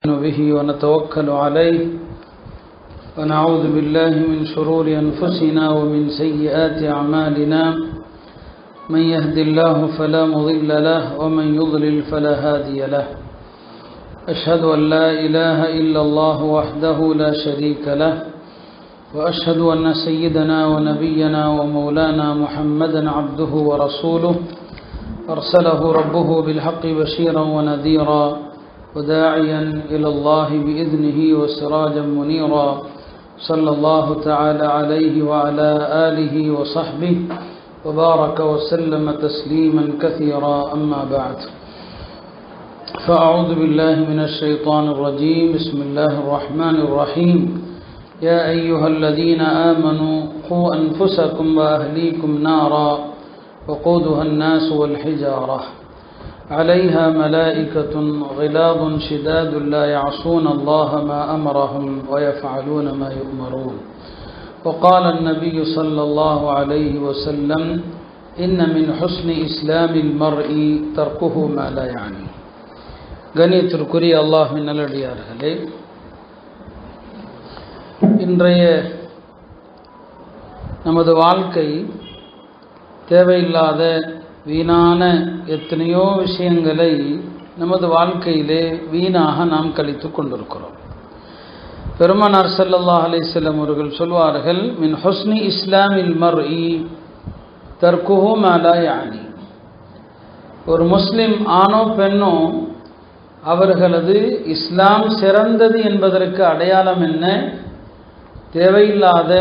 به ونتوكل عليه ونعوذ بالله من شرور أنفسنا ومن سيئات أعمالنا من يهد الله فلا مضل له ومن يضلل فلا هادي له أشهد أن لا إله إلا الله وحده لا شريك له وأشهد أن سيدنا ونبينا ومولانا محمدا عبده ورسوله أرسله ربه بالحق بشيرا ونذيرا وداعيا إلى الله بإذنه وسراجا منيرا صلى الله تعالى عليه وعلى آله وصحبه وبارك وسلم تسليما كثيرا أما بعد فأعوذ بالله من الشيطان الرجيم بسم الله الرحمن الرحيم يا أيها الذين آمنوا قوا أنفسكم وأهليكم نارا وقودها الناس والحجارة عليها ملائكة غلاظ شداد لا يعصون الله ما أمرهم ويفعلون ما يؤمرون وقال النبي صلى الله عليه وسلم إن من حسن إسلام المرء تركه ما لا يعني கணியத்திற்குரிய அல்லாஹ்வின் நல்லடியார்களே, இன்றைய நமது வாழ்க்கை தேவையில்லாத வீணான எத்தனையோ விஷயங்களை நமது வாழ்க்கையிலே வீணாக நாம் கழித்து கொண்டிருக்கிறோம். பெருமானார் ஸல்லல்லாஹு அலைஹி வஸல்லம் அவர்கள் சொல்வார்கள், மின் ஹுஸ்னி இஸ்லாமில் மர்இ தர்குஹு மா லா யானி. ஒரு முஸ்லிம் ஆணோ பெண்ணோ அவர்களது இஸ்லாம் சிறந்தது என்பதற்கு அடையாளம் என்ன? தேவையில்லாத,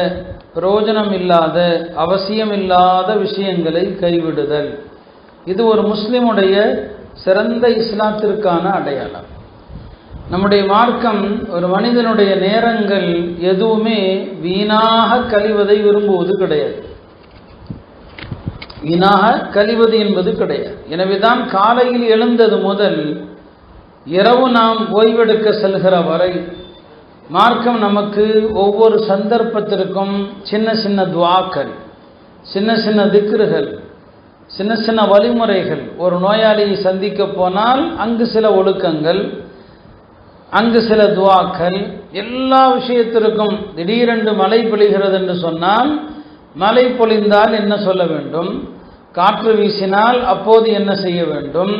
பிரயோஜனம் இல்லாத, அவசியமில்லாத விஷயங்களை கைவிடுதல். இது ஒரு முஸ்லிமுடைய சிறந்த இஸ்லாத்திற்கான அடையாளம். நம்முடைய மார்க்கம் ஒரு மனிதனுடைய நேரங்கள் எதுவுமே வீணாக கழிவதை விரும்புவது கிடையாது. வீணாக கழிவது என்பது கிடையாது. எனவேதான் காலையில் எழுந்தது முதல் இரவு நாம் ஓய்வெடுக்க செல்கிற வரை மார்க்கம் நமக்கு ஒவ்வொரு சந்தர்ப்பத்திற்கும் சின்ன சின்ன துஆக்கள், சின்ன சின்ன திக்ருகள், சின்ன சின்ன வழிமுறைகள். ஒரு நோயாளியை சந்திக்க போனால் அங்கு சில ஒழுக்கங்கள், அங்கு சில துஆக்கள், எல்லா விஷயத்திற்கும். திடீரென்று மழை பொழிகிறது என்று சொன்னால் மழை பொழிந்தால் என்ன சொல்ல வேண்டும், காற்று வீசினால் அப்போது என்ன செய்ய வேண்டும்,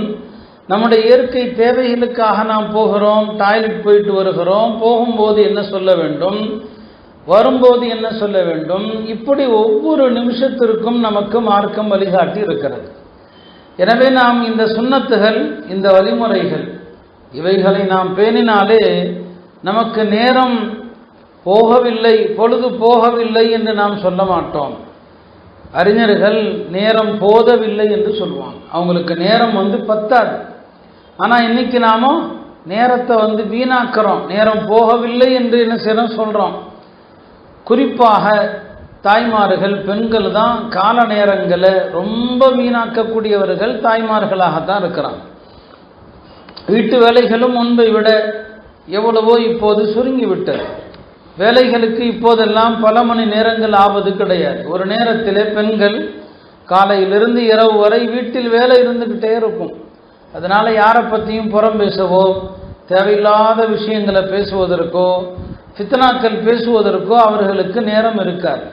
நம்முடைய இயற்கை தேவைகளுக்காக நாம் போகிறோம், டாய்லெட் போயிட்டு வருகிறோம், போகும்போது என்ன சொல்ல வேண்டும், வரும்போது என்ன சொல்ல வேண்டும், இப்படி ஒவ்வொரு நிமிஷத்திற்கும் நமக்கு மார்க்கம் வழிகாட்டி இருக்கிறது. எனவே நாம் இந்த சுன்னத்துகள், இந்த வழிமுறைகள், இவைகளை நாம் பேணினாலே நமக்கு நேரம் போகவில்லை, பொழுது போகவில்லை என்று நாம் சொல்ல மாட்டோம். அறிஞர்கள் நேரம் போதவில்லை என்று சொல்லுவாங்க. அவங்களுக்கு நேரம் பத்தாது. ஆனால் இன்னைக்கு நாம நேரத்தை வீணாக்கிறோம். நேரம் போகவில்லை என்று என்ன செய்யறோம் சொல்றோம். குறிப்பாக தாய்மார்கள், பெண்கள் தான் கால நேரங்களை ரொம்ப வீணாக்கக்கூடியவர்கள் தாய்மார்களாகத்தான் இருக்கிறாங்க. வீட்டு வேலைகளும் முன்பை விட எவ்வளவோ இப்போது சுருங்கி விட்டது. வேலைகளுக்கு இப்போதெல்லாம் பல மணி நேரங்கள் ஆவது கிடையாது. ஒரு நேரத்திலே பெண்கள் காலையிலிருந்து இரவு வரை வீட்டில் வேலை இருந்துக்கிட்டே இருக்கும். அதனால யாரை பற்றியும் புறம் பேசவோ, தேவையில்லாத விஷயங்களை பேசுவதற்கோ, ஃபித்னாக்கள் பேசுவதற்கோ அவர்களுக்கு நேரம் இருக்காது.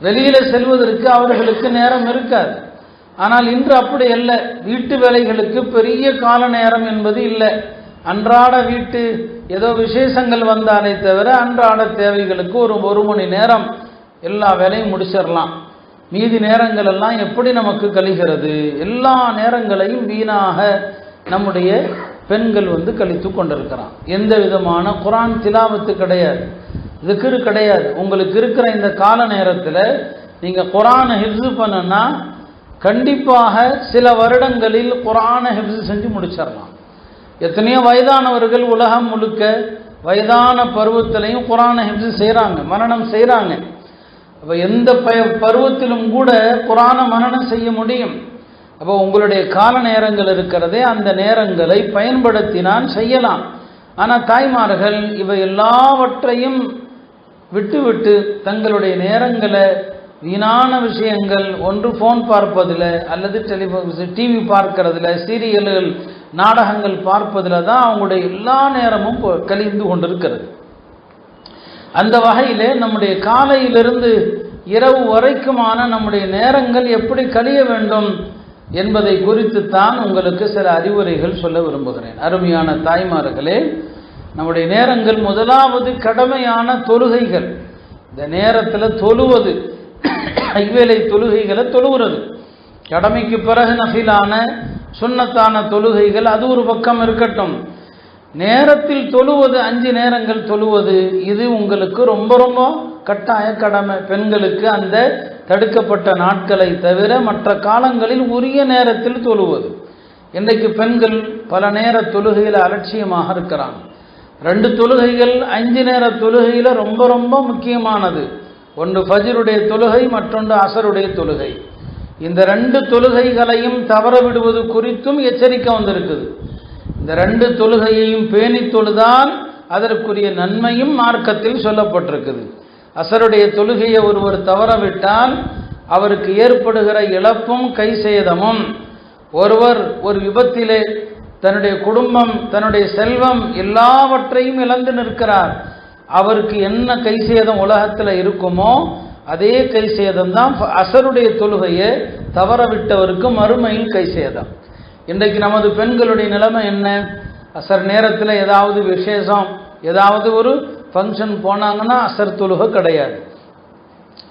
வெளியில செல்வதற்கு அவர்களுக்கு நேரம் இருக்காது. ஆனால் இன்று அப்படி அல்ல. வீட்டு வேலைகளுக்கு பெரிய கால நேரம் என்பது இல்லை. அன்றாட வீட்டு ஏதோ விசேஷங்கள் வந்தாலே தவிர அன்றாட தேவைகளுக்கு ஒரு மணி நேரம் எல்லா வேலையும் முடிச்சிடலாம். மீதி நேரங்கள் எல்லாம் எப்படி நமக்கு கழிகிறது? எல்லா நேரங்களையும் வீணாக நம்முடைய பெண்கள் கழித்து கொண்டிருக்கிறான். எந்த விதமான குர்ஆன் திலாவத்து கிடையாது, திக்ர் கிடையாது. உங்களுக்கு இருக்கிற இந்த கால நேரத்தில் நீங்கள் குர்ஆனை ஹிஃப்ஸ் பண்ணனா கண்டிப்பாக சில வருடங்களில் குர்ஆனை ஹிஃப்ஸ் செஞ்சு முடிச்சிடலாம். எத்தனையோ வயதானவர்கள் உலகம் முழுக்க வயதான பருவத்திலையும் குர்ஆனை ஹிஃப்ஸ் செய்கிறாங்க, மனனம் செய்கிறாங்க. அப்போ எந்த பருவத்திலும் கூட குர்ஆனை மனனம் செய்ய முடியும். அப்போ உங்களுடைய கால நேரங்கள் இருக்கிறதே, அந்த நேரங்களை பயன்படுத்தினால் செய்யலாம். ஆனால் தாய்மார்கள் இவை எல்லாவற்றையும் விட்டுவிட்டு தங்களுடைய நேரங்களை வீணான விஷயங்கள், ஒன்று ஃபோன் பார்ப்பதில் அல்லது டிவி பார்க்கறதுல, சீரியல்கள் நாடகங்கள் பார்ப்பதில் தான் அவங்களுடைய எல்லா நேரமும் கழிந்து கொண்டிருக்கிறது. அந்த வகையிலே நம்முடைய காலையிலிருந்து இரவு வரைக்குமான நம்முடைய நேரங்கள் எப்படி கழிய வேண்டும் என்பதை குறித்து தான் உங்களுக்கு சில அறிவுரைகள் சொல்ல விரும்புகிறேன். அருமையான தாய்மார்களே, நம்முடைய நேரங்கள் முதலாவது கடமையான தொழுகைகள். இந்த நேரத்தில் தொழுவது, ஐவேளை தொழுகைகளை தொழுகிறது. கடமைக்கு பிறகு நஃபிலான சுன்னத்தான தொழுகைகள் அது ஒரு பக்கம் இருக்கட்டும். நேரத்தில் தொழுவது, 5 நேரங்கள் தொழுவது, இது உங்களுக்கு ரொம்ப ரொம்ப கட்டாய கடமை. பெண்களுக்கு அந்த தடுக்கப்பட்ட நாட்களை தவிர மற்ற காலங்களில் உரிய நேரத்தில் தொழுவது. இன்றைக்கு பெண்கள் பல நேர தொழுகையில் அலட்சியமாக இருக்கிறாங்க. 2 தொழுகைகள் 5 நேர தொழுகையில் ரொம்ப ரொம்ப முக்கியமானது. ஒன்று ஃபஜ்ருடைய தொழுகை, மற்றொன்று அசருடைய தொழுகை. இந்த 2 தொழுகைகளையும் தவற விடுவது குறித்தும் எச்சரிக்கை வந்திருக்குது. இந்த 2 தொழுகையையும் பேணி தொழுதால் அதற்குரிய நன்மையும் மார்க்கத்தில் சொல்லப்பட்டிருக்குது. அசருடைய தொழுகையை ஒருவர் தவறவிட்டால் அவருக்கு ஏற்படுகிற இழப்பும் கை சேதமும், ஒருவர் ஒரு விபத்திலே தன்னுடைய குடும்பம், தன்னுடைய செல்வம் எல்லாவற்றையும் இழந்து நிற்கிறார். அவருக்கு என்ன கை சேதம் உலகத்தில் இருக்குமோ அதே கை சேதம் தான் அசருடைய தொழுகையை தவறவிட்டவருக்கு மறுமையில் கை சேதம். இன்றைக்கு நமது பெண்களுடைய நிலைமை என்ன? அசர் நேரத்தில் ஏதாவது விசேஷம், ஏதாவது ஒரு ஃபங்க்ஷன் போனாங்கன்னா அசர் தொழுகை கிடையாது.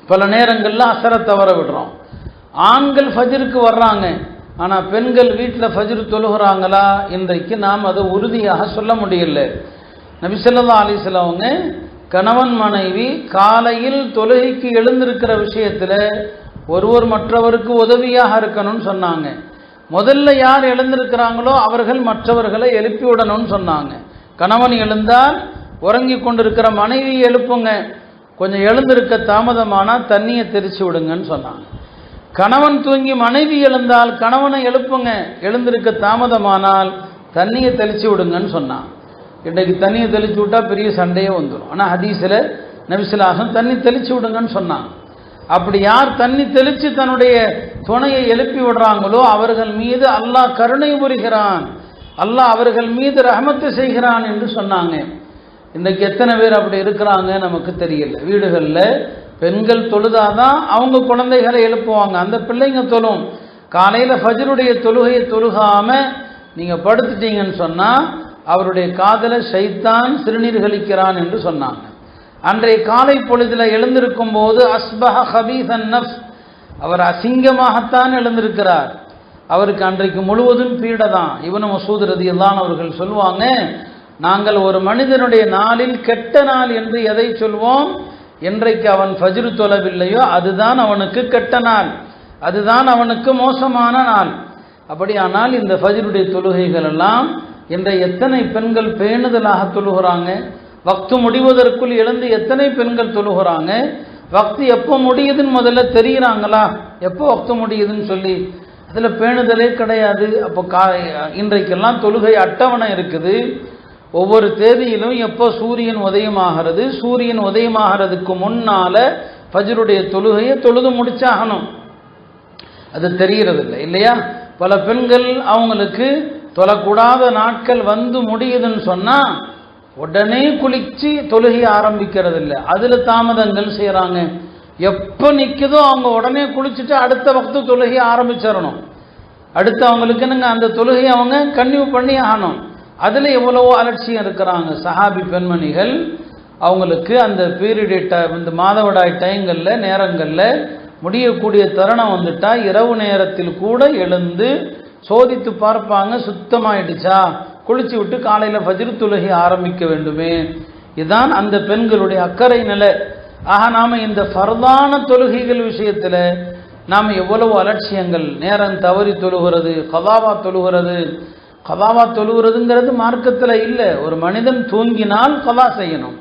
பல நேரங்களில் அசரை தவற விடுறோம். ஆண்கள் ஃபஜ்ருக்கு வர்றாங்க, ஆனால் பெண்கள் வீட்டில் ஃபஜ்ர் தொழுகிறாங்களா? இன்றைக்கு நாம் அதை உறுதியாக சொல்ல முடியல. நபி ஸல்லல்லாஹு அலைஹி வஸல்லம் அவங்க கணவன் மனைவி காலையில் தொழுகைக்கு எழுந்திருக்கிற விஷயத்தில் ஒருவர் மற்றவருக்கு உதவியாக இருக்கணும்னு சொன்னாங்க. முதல்ல யார் எழுந்திருக்கிறாங்களோ அவர்கள் மற்றவர்களை எழுப்பி விடணும்னு சொன்னாங்க. கணவன் எழுந்தால் உறங்கி கொண்டிருக்கிற மனைவி எழுப்புங்க, கொஞ்சம் எழுந்திருக்க தாமதமானால் தண்ணியை தெரிச்சு விடுங்கன்னு சொன்னாங்க. கணவன் தூங்கி மனைவி எழுந்தால் கணவனை எழுப்புங்க, எழுந்திருக்க தாமதமானால் தண்ணியை தெளிச்சு விடுங்கன்னு சொன்னான். இன்றைக்கு தண்ணியை தெளிச்சு விட்டா பெரிய சண்டையே வந்துடும். ஆனால் ஹதீஸில் நபி ஸல்லல்லாஹு அலைஹி வஸல்லம் தண்ணி தெளிச்சு விடுங்கன்னு சொன்னாங்க. அப்படி யார் தண்ணி தெளித்து தன்னுடைய துணையை எழுப்பி விடுறாங்களோ அவர்கள் மீது அல்லாஹ் கருணை புரிகிறான், அல்லாஹ் அவர்கள் மீது ரஹமத்து செய்கிறான் என்று சொன்னாங்க. இன்றைக்கு எத்தனை பேர் அப்படி இருக்கிறாங்க நமக்கு தெரியல. வீடுகளில் பெண்கள் தொழுதாதான் அவங்க குழந்தைகளை எழுப்புவாங்க, அந்த பிள்ளைங்க தொழும். காலையில் ஃபஜ்ருடைய தொழுகையை தொழுகாமல் நீங்கள் படுத்துட்டீங்கன்னு சொன்னால் அவருடைய காதலை ஷைத்தான் சிறுநீர் கழிக்கிறான் என்று சொன்னாங்க. அன்றைய காலை பொழுதில் எழுந்திருக்கும் போது அஸ்பஹ ஹபீஸன் நஃப்ஸ், அவர் அசிங்கமாகத்தான் எழுந்திருக்கிறார். அவருக்கு அன்றைக்கு முழுவதும் பீடதான். இப்னு மஸ்ஊத் ரலியல்லாஹு அவர்கள் சொல்லுவாங்க, நாங்கள் ஒரு மனிதனுடைய நாளில் கெட்ட நாள் என்று எதை சொல்வோம்? என்றைக்கு அவன் ஃபஜ்ரு தொழவில்லையோ அதுதான் அவனுக்கு கெட்ட நாள், அதுதான் அவனுக்கு மோசமான நாள். அப்படியானால் இந்த ஃபஜ்ருடைய தொழுகைகள் எல்லாம் இன்றைய எத்தனை பெண்கள் பேணுதலாக தொழுகிறாங்க? வக்து முடிவதற்குள் எழுந்து எத்தனை பெண்கள் தொழுகிறாங்க? வக்து எப்போ முடியுதுன்னு முதல்ல தெரிகிறாங்களா? எப்போ வக்து முடியுதுன்னு சொல்லி அதில் பேணுதலே கிடையாது. அப்போ இன்றைக்கெல்லாம் தொழுகை அட்டவணை இருக்குது. ஒவ்வொரு தேதியிலும் எப்போ சூரியன் உதயமாகிறது, சூரியன் உதயமாகிறதுக்கு முன்னால் ஃபஜ்ருடைய தொழுகையை தொழுது முடிச்சாகணும். அது தெரிகிறதில்லை இல்லையா? பல பெண்கள் அவங்களுக்கு தொழக்கூடாத நாட்கள் வந்து முடியுதுன்னு சொன்னால் உடனே குளிச்சு தொழுகையை ஆரம்பிக்கிறது இல்லை, அதில் தாமதங்கள் செய்கிறாங்க. எப்போ நிற்குதோ அவங்க உடனே குளிச்சுட்டு அடுத்த வக்து தொழுகையை ஆரம்பிச்சிடணும். அடுத்து அவங்களுக்கு என்னங்க அந்த தொழுகையை அவங்க கன்டினியூ பண்ணி ஆகணும். அதில் எவ்வளவோ அலட்சியம் இருக்கிறாங்க. சஹாபி பெண்மணிகள் அவங்களுக்கு அந்த பீரியட் இந்த மாதவிடாய் டைங்களில் நேரங்களில் முடியக்கூடிய தருணம் வந்துட்டால் இரவு நேரத்தில் கூட எழுந்து சோதித்து பார்ப்பாங்க, சுத்தமாயிடுச்சா, குளிச்சு விட்டு காலையில் ஃபஜ்ர் தொழுகை ஆரம்பிக்க வேண்டுமே. இதுதான் அந்த பெண்களுடைய அக்கறை நிலை. ஆக நாம் இந்த ஃபர்தான தொழுகைகள் விஷயத்தில் நாம் எவ்வளவு அலட்சியங்கள், நேரம் தவறி தொழுகிறது, கதாவா தொழுகிறது. கதாவா தொழுகிறதுங்கிறது மார்க்கத்தில் இல்லை. ஒரு மனிதன் தூங்கினால் கதா செய்யணும்,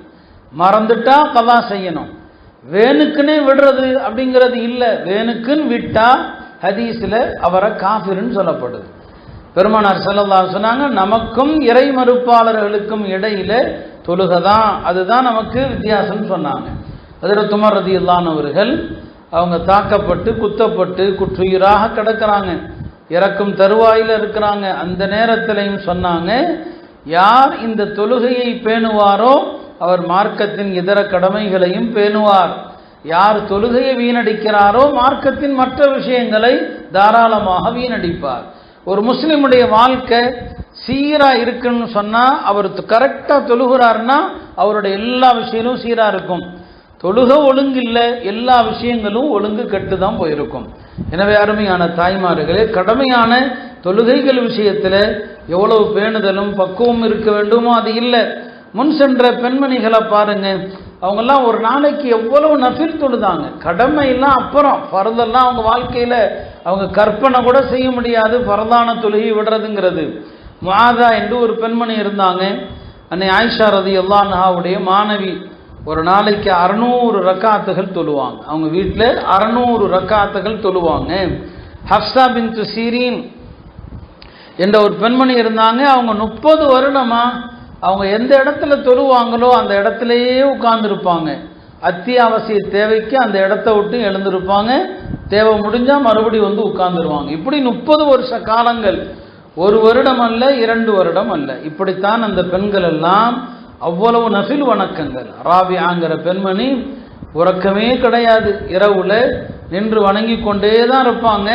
மறந்துட்டா கதா செய்யணும். வேணுக்குன்னே விடுறது அப்படிங்கிறது இல்லை. வேணுக்குன்னு விட்டா ஹதீஸில் அவரை காஃபிர்னு சொல்லப்படுது. பெருமானார் ஸல்லல்லாஹு அலைஹி சொன்னாங்க, நமக்கும் இறை மறுப்பாளர்களுக்கும் இடையில தொழுகதான், அதுதான் நமக்கு வித்தியாசம்னு சொன்னாங்க. ஹஜ்ரத் உமர் ரலியல்லாஹு அவர்கள் அவங்க தாக்கப்பட்டு குத்தப்பட்டு குற்றுயிராக கிடக்கிறாங்க. இறக்கும் தருவாயில் இருக்கிறாங்க. அந்த நேரத்திலையும் சொன்னாங்க, யார் இந்த தொழுகையை பேணுவாரோ அவர் மார்க்கத்தின் இதர கடமைகளையும் பேணுவார். யார் தொழுகையை வீணடிக்கிறாரோ மார்க்கத்தின் மற்ற விஷயங்களை தாராளமாக வீணடிப்பார். ஒரு முஸ்லிமுடைய வாழ்க்கை சீரா இருக்குன்னு சொன்னா, அவர் கரெக்டா தொழுகிறார்னா அவருடைய எல்லா விஷயங்களும் சீரா இருக்கும். தொழுகை ஒழுங்கு இல்லை, எல்லா விஷயங்களும் ஒழுங்கு கெட்டு தான் போயிருக்கும். எனவே அருமையான தாய்மார்களே, கடமையான தொழுகைகள் விஷயத்தில் எவ்வளவு பேணுதலும் பக்குவம் இருக்க வேண்டுமோ அது இல்லை. முன் சென்ற பெண்மணிகளை பாருங்க, அவங்கெல்லாம் ஒரு நாளைக்கு எவ்வளவு நஃபில் தொழுதாங்க. கடமையெல்லாம் அப்புறம், ஃபர்தெல்லாம் அவங்க வாழ்க்கையில் அவங்க கற்பனை கூட செய்ய முடியாது ஃபர்தான தொழுகை விடுறதுங்கிறது. முஆதா என்று ஒரு பெண்மணி இருந்தாங்க. அன்னை ஆயிஷா ரலியல்லாஹு அன்ஹாவுடைய மாணவி. ஒரு நாளைக்கு 600 ரக்காத்துகள் தொழுவாங்க. அவங்க வீட்டில் 600 ரக்காத்துகள் தொழுவாங்க. ஹஃப்ஸா பின்த் சீரீன் என்ற ஒரு பெண்மணி இருந்தாங்க. அவங்க 30 வருடமா அவங்க எந்த இடத்துல தொழுவாங்களோ அந்த இடத்துலையே உட்கார்ந்துருப்பாங்க. அத்தியாவசிய தேவைக்கு அந்த இடத்த விட்டு எழுந்திருப்பாங்க. தேவை முடிஞ்சால் மறுபடியும் வந்து உட்கார்ந்துருவாங்க. இப்படி 30 வருஷ காலங்கள், 1 வருடம் அல்ல, 2 வருடம் அல்ல. இப்படித்தான் அந்த பெண்கள் எல்லாம் அவ்வளவு நஃபில் வணக்கங்கள். ராபியாங்கிற பெண்மணி உறக்கமே கிடையாது, இரவுல நின்று வணங்கி கொண்டே தான் இருப்பாங்க.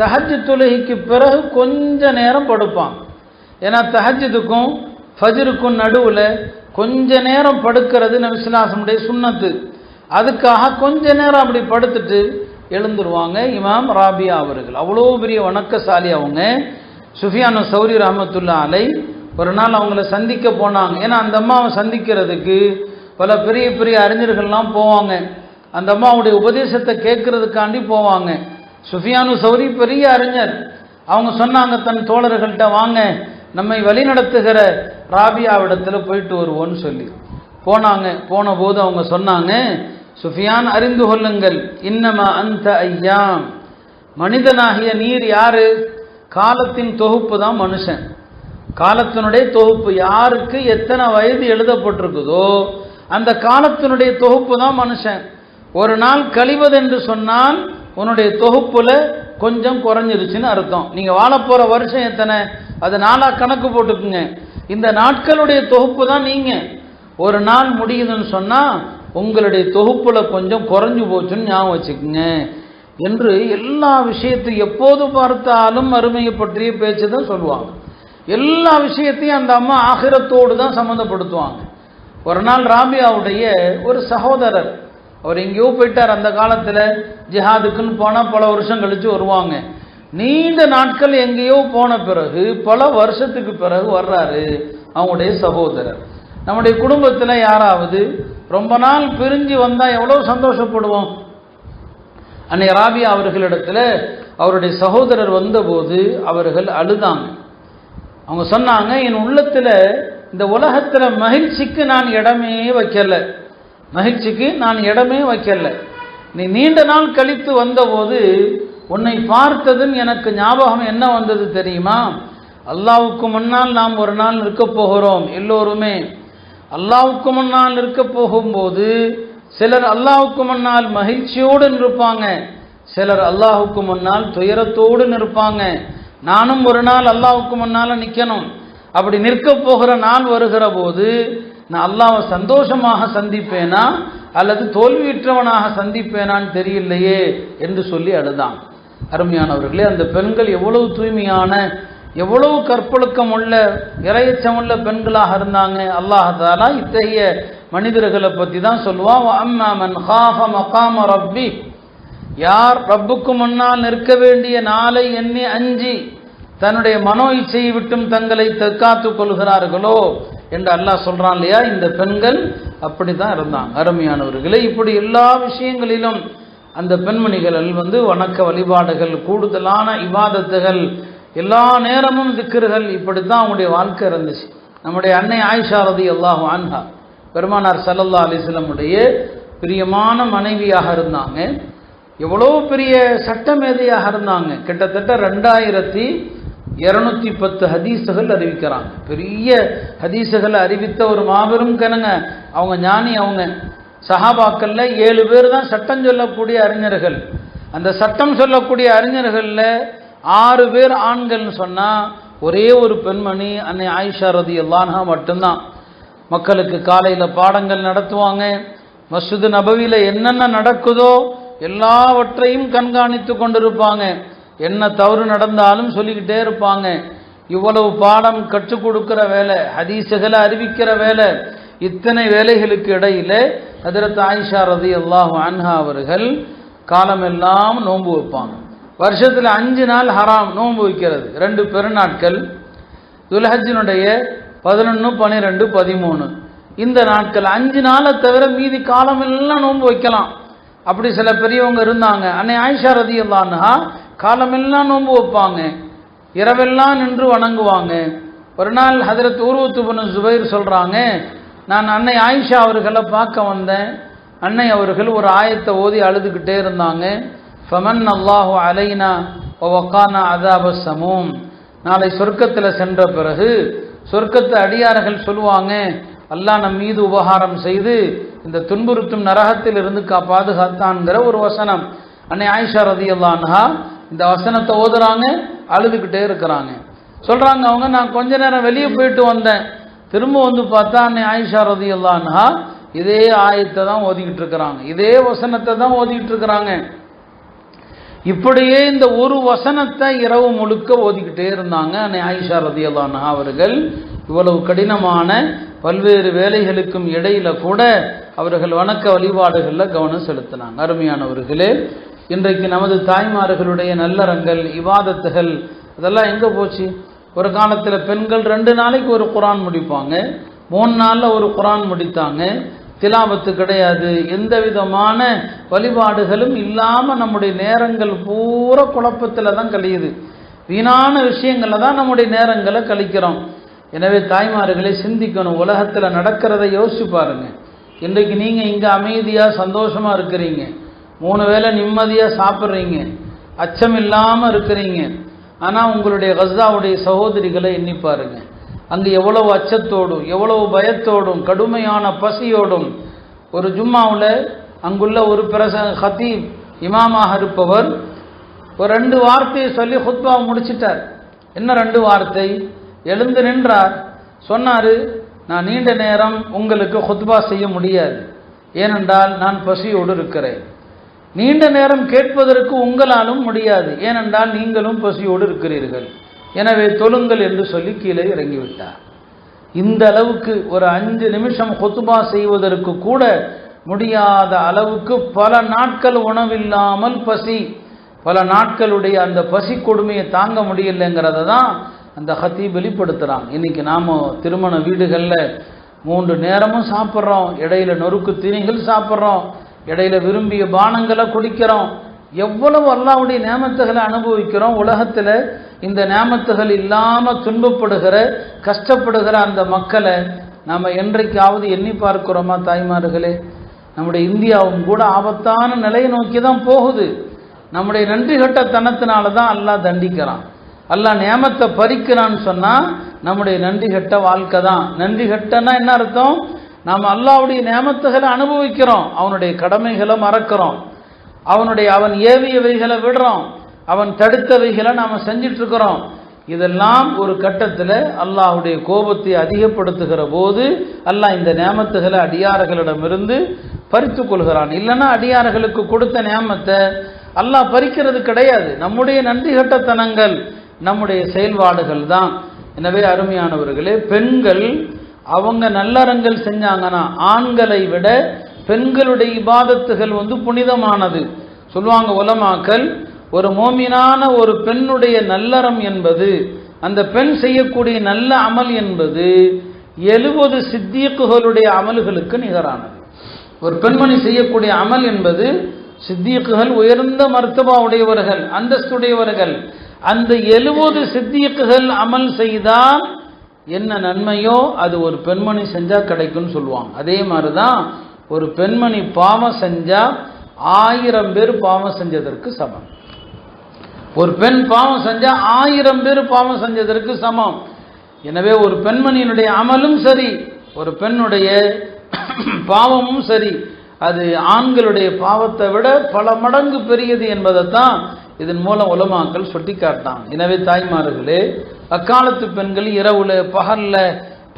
தஹஜ்ஜுத் தொழுகைக்கு பிறகு கொஞ்ச நேரம் படுப்பாங்க. ஏன்னா தஹஜ்ஜுதுக்கும் ஃபஜ்ருக்கும் நடுவில் கொஞ்ச நேரம் படுக்கிறது நபி ஸல்லல்லாஹு அலைஹி வஸல்லம் சுன்னத்து. அதுக்காக கொஞ்ச நேரம் அப்படி படுத்துட்டு எழுந்துருவாங்க இமாம் ராபியா அவர்கள். அவ்வளோ பெரிய வணக்கசாலி அவங்க. சுஃபியானு சௌரி ரஹ்மத்துல்லாஹி அலைஹி ஒரு நாள் அவங்கள சந்திக்க போனாங்க. ஏன்னா அந்த அம்மாவை சந்திக்கிறதுக்கு பல பெரிய பெரிய அறிஞர்கள்லாம் போவாங்க. அந்த அம்மாவுடைய உபதேசத்தை கேட்கறதுக்காண்டி போவாங்க. சுஃபியானு சௌரி பெரிய அறிஞர். அவங்க சொன்னாங்க தன் தோழர்கள்ட்ட, வாங்க நம்மை வழிநடத்துகிற ராபியாவிடத்தில் போயிட்டு வருவோன்னு சொல்லி போனாங்க. போன போது அவங்க சொன்னாங்க, சுஃபியான் அறிந்து கொள்ளுங்கள், இன்னமா அந்த ஐயாம், மனிதனாகிய நீர் யாரு? காலத்தின் தொகுப்பு தான் மனுஷன். காலத்தினுடைய தொகுப்பு, யாருக்கு எத்தனை வயது எழுதப்பட்டிருக்குதோ அந்த காலத்தினுடைய தொகுப்பு தான் மனுஷன். ஒரு நாள் கழிவது என்று சொன்னால் உன்னுடைய தொகுப்புல கொஞ்சம் குறைஞ்சிருச்சுன்னு அர்த்தம். நீங்க வாழ போற வருஷம் எத்தனை, அது நாளா கணக்கு போட்டுக்குங்க. இந்த நாட்களுடைய தொகுப்பு தான் நீங்க. ஒரு நாள் முடியுதுன்னு சொன்னா உங்களுடைய தொகுப்புல கொஞ்சம் குறைஞ்சு போச்சுன்னு ஞாபகம் வச்சுக்குங்க என்று எல்லா விஷயத்தையும் எப்போது பார்த்தாலும் அருமையை பற்றிய பேச்சு தான் சொல்லுவாங்க. எல்லா விஷயத்தையும் அந்த அம்மா ஆகிரத்தோடு தான் சம்மந்தப்படுத்துவாங்க. ஒரு நாள் ராபியாவுடைய ஒரு சகோதரர், அவர் எங்கேயோ போயிட்டார். அந்த காலத்தில் ஜிஹாதுக்குன்னு போனால் பல வருஷம் கழித்து வருவாங்க. நீண்ட நாட்கள் எங்கேயோ போன பிறகு பல வருஷத்துக்கு பிறகு வர்றாரு அவங்களுடைய சகோதரர். நம்முடைய குடும்பத்தில் யாராவது ரொம்ப நாள் பிரிஞ்சு வந்தால் எவ்வளோ சந்தோஷப்படுவோம். அன்னை ராபியா அவர்களிடத்தில் அவருடைய சகோதரர் வந்தபோது அவர்கள் அழுதாங்க. அவங்க சொன்னாங்க, என் உள்ளத்தில் இந்த உலகத்தில் மகிழ்ச்சிக்கு நான் இடமே வைக்கல, மகிழ்ச்சிக்கு நான் இடமே வைக்கல. நீ நீண்ட நாள் கழித்து வந்தபோது உன்னை பார்த்ததும் எனக்கு ஞாபகம் என்ன வந்தது தெரியுமா? அல்லாஹ்வுக்கு முன்னால் நாம் ஒரு நாள் இருக்க போகிறோம். எல்லோருமே அல்லாஹ்வுக்கு முன்னால் இருக்க போகும்போது சிலர் அல்லாஹ்வுக்கு முன்னால் மகிழ்ச்சியோடு நிற்பாங்க, சிலர் அல்லாஹ்வுக்கு முன்னால் துயரத்தோடு நிற்பாங்க. நானும் ஒரு நாள் அல்லாஹ்வுக்கு முன்னால் நிற்கணும். அப்படி நிற்க போகிற நாள் வருகிற போது நான் அல்லாஹ்வை சந்தோஷமாக சந்திப்பேனா அல்லது தோல்வியுற்றவனாக சந்திப்பேனான்னு தெரியலையே என்று சொல்லி அழுதான். அருமையானவர்களே, அந்த பெண்கள் எவ்வளவு தூய்மையான, எவ்வளவு கற்பொழுக்கம் உள்ள, இறையச்சமுள்ள பெண்களாக இருந்தாங்க. அல்லாஹ் தஆலா இத்தகைய மனிதர்களை பற்றி தான் சொல்லுவான், அம்மா மன் காஃப மகாம ரப்பி, யார் ரப்புக்கு முன்னால் நிற்க வேண்டிய நாளை எண்ணி அஞ்சி தன்னுடைய மனோ இச்சையை விட்டும் தங்களை தற்காத்து கொள்கிறார்களோ என்று அல்லாஹ் சொல்றான் இல்லையா. இந்த பெண்கள் அப்படித்தான் இருந்தாங்க. அருமையானவர்களே, இப்படி எல்லா விஷயங்களிலும் அந்த பெண்மணிகள் வணக்க வழிபாடுகள், கூடுதலான இபாதத்துகள், எல்லா நேரமும் திக்ருகள், இப்படித்தான் அவங்களுடைய வாழ்க்கை இருந்துச்சு. நம்முடைய அன்னை ஆயிஷா ரலியல்லாஹு அன்ஹா பெருமானார் ஸல்லல்லாஹு அலைஹி வஸல்லம் உடைய பிரியமான மனைவியாக இருந்தாங்க. எவ்வளோ பெரிய சட்டமேதையாக இருந்தாங்க. கிட்டத்தட்ட 2210 ஹதீஸுகள் அறிவிக்கிறாங்க. பெரிய ஹதீஸுகளை அறிவித்த ஒரு மாபெரும் கணங்க அவங்க ஞானி. அவங்க சஹாபாக்கள்ல 7 பேர் தான் சட்டம் சொல்லக்கூடிய அறிஞர்கள். அந்த சட்டம் சொல்லக்கூடிய அறிஞர்களில் 6 பேர் ஆண்கள்னு சொன்னா ஒரே ஒரு பெண்மணி அன்னை ஆயிஷா ரலியல்லாஹு அன்ஹா மட்டும்தான். மக்களுக்கு காலையில் பாடங்கள் நடத்துவாங்க. மஸ்ஜித் நபவியில் என்னென்ன நடக்குதோ எல்லாவற்றையும் கண்காணித்து கொண்டிருப்பாங்க. என்ன தவறு நடந்தாலும் சொல்லிக்கிட்டே இருப்பாங்க. இவ்வளவு பாடம் கற்றுக் கொடுக்கிற வேலை, ஹதீஸுகளை அறிவிக்கிற வேலை, இத்தனை வேலைகளுக்கு இடையில ஹஜ்ரத் ஆயிஷா ரலியல்லாஹு அன்ஹா அவர்கள் காலமெல்லாம் நோன்பு வைப்பாங்க. வருஷத்தில் 5 நாள் ஹராம் நோன்பு வைக்கிறது. 2 பெருநாட்கள், துல்ஹஜ்ஜினுடைய 11, 12, 13 இந்த நாட்கள் 5 நாளை தவிர மீதி காலமெல்லாம் நோன்பு வைக்கலாம். அப்படி சில பெரியவங்க இருந்தாங்க. அன்னை ஆயிஷா ரலியல்லாஹு அன்ஹா காலமெல்லாம் நோன்பு வைப்பாங்க, இரவெல்லாம் நின்று வணங்குவாங்க. ஒரு நாள் ஹஜ்ரத் உர்வத்து இப்னு ஜுபைர் சொல்றாங்க, நான் அன்னை ஆயிஷா அவர்களை பார்க்க வந்தேன். அன்னை அவர்கள் ஒரு ஆயத்தை ஓதி அழுதுகிட்டே இருந்தாங்க. ஃபமன் அல்லாஹு அலைனா வவகானா அஸாபஸ் ஸமூம். நாளை சொர்க்கத்தில் சென்ற பிறகு சொர்க்கத்து அடியார்கள் சொல்லுவாங்க, அல்லாஹ் நம் மீது உபகாரம் செய்து இந்த துன்புறுத்தும் நரகத்தில் இருந்து பாதுகாத்தான்ங்கிற ஒரு வசனம். அன்னை ஆயிஷா ரலியல்லாஹு அன்ஹா இந்த வசனத்தை ஓதுறாங்க, அழுதுகிட்டே இருக்கிறாங்க. சொல்றாங்க அவங்க, நான் கொஞ்ச நேரம் வெளியே போயிட்டு வந்தேன், திரும்ப வந்து பார்த்தா அன்னை ஆயிஷா ரலியல்லாஹு அன்ஹா இதே ஆயத்தை தான் ஓதிக்கிட்டு இருக்கிறாங்க, இதே வசனத்தை தான் ஓதிக்கிட்டு இருக்கிறாங்க. இப்படியே இந்த ஒரு வசனத்தை இரவு முழுக்க ஓதிக்கிட்டே இருந்தாங்க அன்னை ஆயிஷா ரலியல்லாஹு அன்ஹா அவர்கள். இவ்வளவு கடினமான பல்வேறு வேலைகளுக்கும் இடையில கூட அவர்கள் வணக்க வழிபாடுகளில் கவனம் செலுத்தினாங்க. அருமையானவர்களே, இன்றைக்கு நமது தாய்மார்களுடைய நல்லறங்கள், இபாதத்துகள் அதெல்லாம் எங்கே போச்சு? ஒரு காலத்தில் பெண்கள் 2 நாளைக்கு ஒரு குரான் முடிப்பாங்க, 3 நாளில் ஒரு குரான் முடித்தாங்க. திலாவத்து கிடையாது, எந்த விதமான வழிபாடுகளும் இல்லாமல் நம்முடைய நேரங்கள் பூரா குழப்பத்தில் தான் கழியுது. வீணான விஷயங்களில் தான் நம்முடைய நேரங்களை கழிக்கிறோம். எனவே தாய்மார்களை சிந்திக்கணும். உலகத்தில் நடக்கிறத யோசிச்சு பாருங்க. இன்றைக்கு நீங்கள் இங்கே அமைதியாக சந்தோஷமாக இருக்கிறீங்க, 3 வேளை நிம்மதியாக சாப்பிட்றீங்க, அச்சம் இல்லாமல் இருக்கிறீங்க. ஆனால் உங்களுடைய கஸாவுடைய சகோதரிகளை எண்ணி பாருங்க. அங்கு எவ்வளவு அச்சத்தோடும் எவ்வளவு பயத்தோடும் கடுமையான பசியோடும். ஒரு ஜும்மாவில் அங்குள்ள ஒரு ஹத்தீப் இமாமாக இருப்பவர் ஒரு 2 வார்த்தையை சொல்லி ஹுத்பாவை முடிச்சிட்டார். என்ன 2 வார்த்தை? எழுந்து நின்றார், சொன்னார், நான் நீண்ட நேரம் உங்களுக்கு ஹுத்பா செய்ய முடியாது, ஏனென்றால் நான் பசியோடு இருக்கிறேன். நீண்ட நேரம் கேட்பதற்கு உங்களாலும் முடியாது, ஏனென்றால் நீங்களும் பசியோடு இருக்கிறீர்கள். எனவே தொழுங்கள் என்று சொல்லி கீழே இறங்கிவிட்டார். இந்த அளவுக்கு ஒரு 5 நிமிஷம் ஹுத்பா செய்வதற்கு கூட முடியாத அளவுக்கு பல நாட்கள் உணவில்லாமல் பசி, பல நாட்களுடைய அந்த பசி கொடுமையை தாங்க முடியலைங்கிறத தான் அந்த ஹத்தீப் வெளிப்படுத்துகிறான். இன்னைக்கு நாம் திருமண வீடுகளில் 3 நேரமும் சாப்பிட்றோம், இடையில நொறுக்கு தீனிகள் சாப்பிட்றோம், இடையில விரும்பிய பானங்களை குடிக்கிறோம். எவ்வளவு அல்லாஹ்வுடைய நேமத்துகளை அனுபவிக்கிறோம். உலகத்தில் இந்த நேமத்துகள் இல்லாமல் துன்பப்படுகிற கஷ்டப்படுகிற அந்த மக்களை நாம் என்றைக்காவது எண்ணி பார்க்கிறோமா தாய்மார்களே? நம்முடைய இந்தியாவும் கூட ஆபத்தான நிலையை நோக்கி தான் போகுது. நம்முடைய நன்றி கட்டத்தனத்தினால தான் அல்லாஹ் தண்டிக்கிறான். அல்லாஹ் நேமத்தை பறிக்கிறான்னு சொன்னால் நம்முடைய நன்றி கட்ட வாழ்க்கை தான். நன்றி கட்டன்னா என்ன அர்த்தம்? நாம் அல்லாஹ்வுடைய நேமத்துகளை அனுபவிக்கிறோம், அவனுடைய கடமைகளை மறக்கிறோம், அவன் ஏவியவைகளை விடுறோம், அவன் தடுத்தவைகளை நாம் செஞ்சிட்டு இருக்கிறோம். இதெல்லாம் ஒரு கட்டத்தில் அல்லாஹ்வுடைய கோபத்தை அதிகப்படுத்துகிற போது அல்லாஹ் இந்த நேமத்துகளை அடியார்களிடமிருந்து பறித்து கொள்கிறான். இல்லைன்னா அடியார்களுக்கு கொடுத்த நேமத்தை அல்லாஹ் பறிக்கிறது கிடையாது. நம்முடைய நன்றி கட்டத்தனங்கள், நம்முடைய செயல்பாடுகள் தான். எனவே அருமையானவர்களே, பெண்கள் அவங்க நல்லறங்கள் செஞ்சாங்கன்னா ஆண்களை விட பெண்களுடைய இபாதத்துகள் புனிதமானது. சொல்லுவாங்க உலமாக்கள், ஒரு மோமினான ஒரு பெண்ணுடைய நல்லறம் என்பது, அந்த பெண் செய்யக்கூடிய நல்ல அமல் என்பது 70 சித்தீக்குகளுடைய அமல்களுக்கு நிகரானது. ஒரு பெண்மணி செய்யக்கூடிய அமல் என்பது, சித்தீக்குகள் உயர்ந்த மர்த்தபா உடையவர்கள், அந்தஸ்துடையவர்கள், அந்த 70 சித்தீக்குகள் அமல் செய்தால் என்ன நன்மையோ அது ஒரு பெண்மணி செஞ்சா கிடைக்கும்னு சொல்லுவாங்க. அதே மாதிரி தான் ஒரு பெண்மணி பாவம் செஞ்சா 1000 பேர் பாவம் செஞ்சதற்கு சமம். ஒரு பெண் பாவம் செஞ்சா 1000 பேர் பாவம் செஞ்சதற்கு சமம். எனவே ஒரு பெண்மணியினுடைய அமலும் சரி, ஒரு பெண்ணுடைய பாவமும் சரி, அது ஆண்களுடைய பாவத்தை விட பல மடங்கு பெரியது என்பதைத்தான் இதன் மூலம் உலமாக்கள் சுட்டி காட்டாங்க. எனவே தாய்மார்களே, அக்காலத்து பெண்கள் இரவுல பகல்ல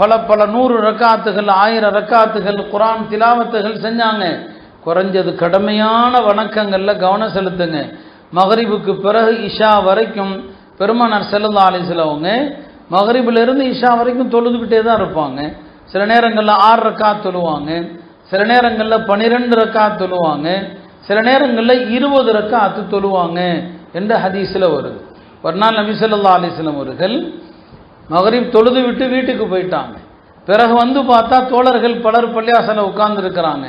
பல பல 100 ரக்காத்துகள் 1000 ரக்காத்துகள் குர்ஆன் திலாவத்துகள் செஞ்சாங்க. குறைஞ்சது கடமையான வணக்கங்கள்ல கவனம் செலுத்துங்க. மகரிபுக்கு பிறகு இஷா வரைக்கும் பெருமானார் ஸல்லல்லாஹு அலைஹி வஸல்லம் மகரிபிலிருந்து இஷா வரைக்கும் தொழுதுகிட்டே தான் இருப்பாங்க. சில நேரங்களில் 6 ரக்காத் தொழுவாங்க, சில நேரங்களில் 12 ரக்காத் தொழுவாங்க, சில நேரங்களில் 20 ரக்காத்து தொழுவாங்க என்ற ஹதீஸில் வருது. ஒரு நாள் நபி ஸல்லல்லாஹு அலைஹி வஸல்லம் அவர்கள் மகரிப் தொழுது விட்டு வீட்டுக்கு போயிட்டாங்க. பிறகு வந்து பார்த்தா தோழர்கள் பலர் பள்ளியாசல உட்கார்ந்து இருக்கிறாங்க.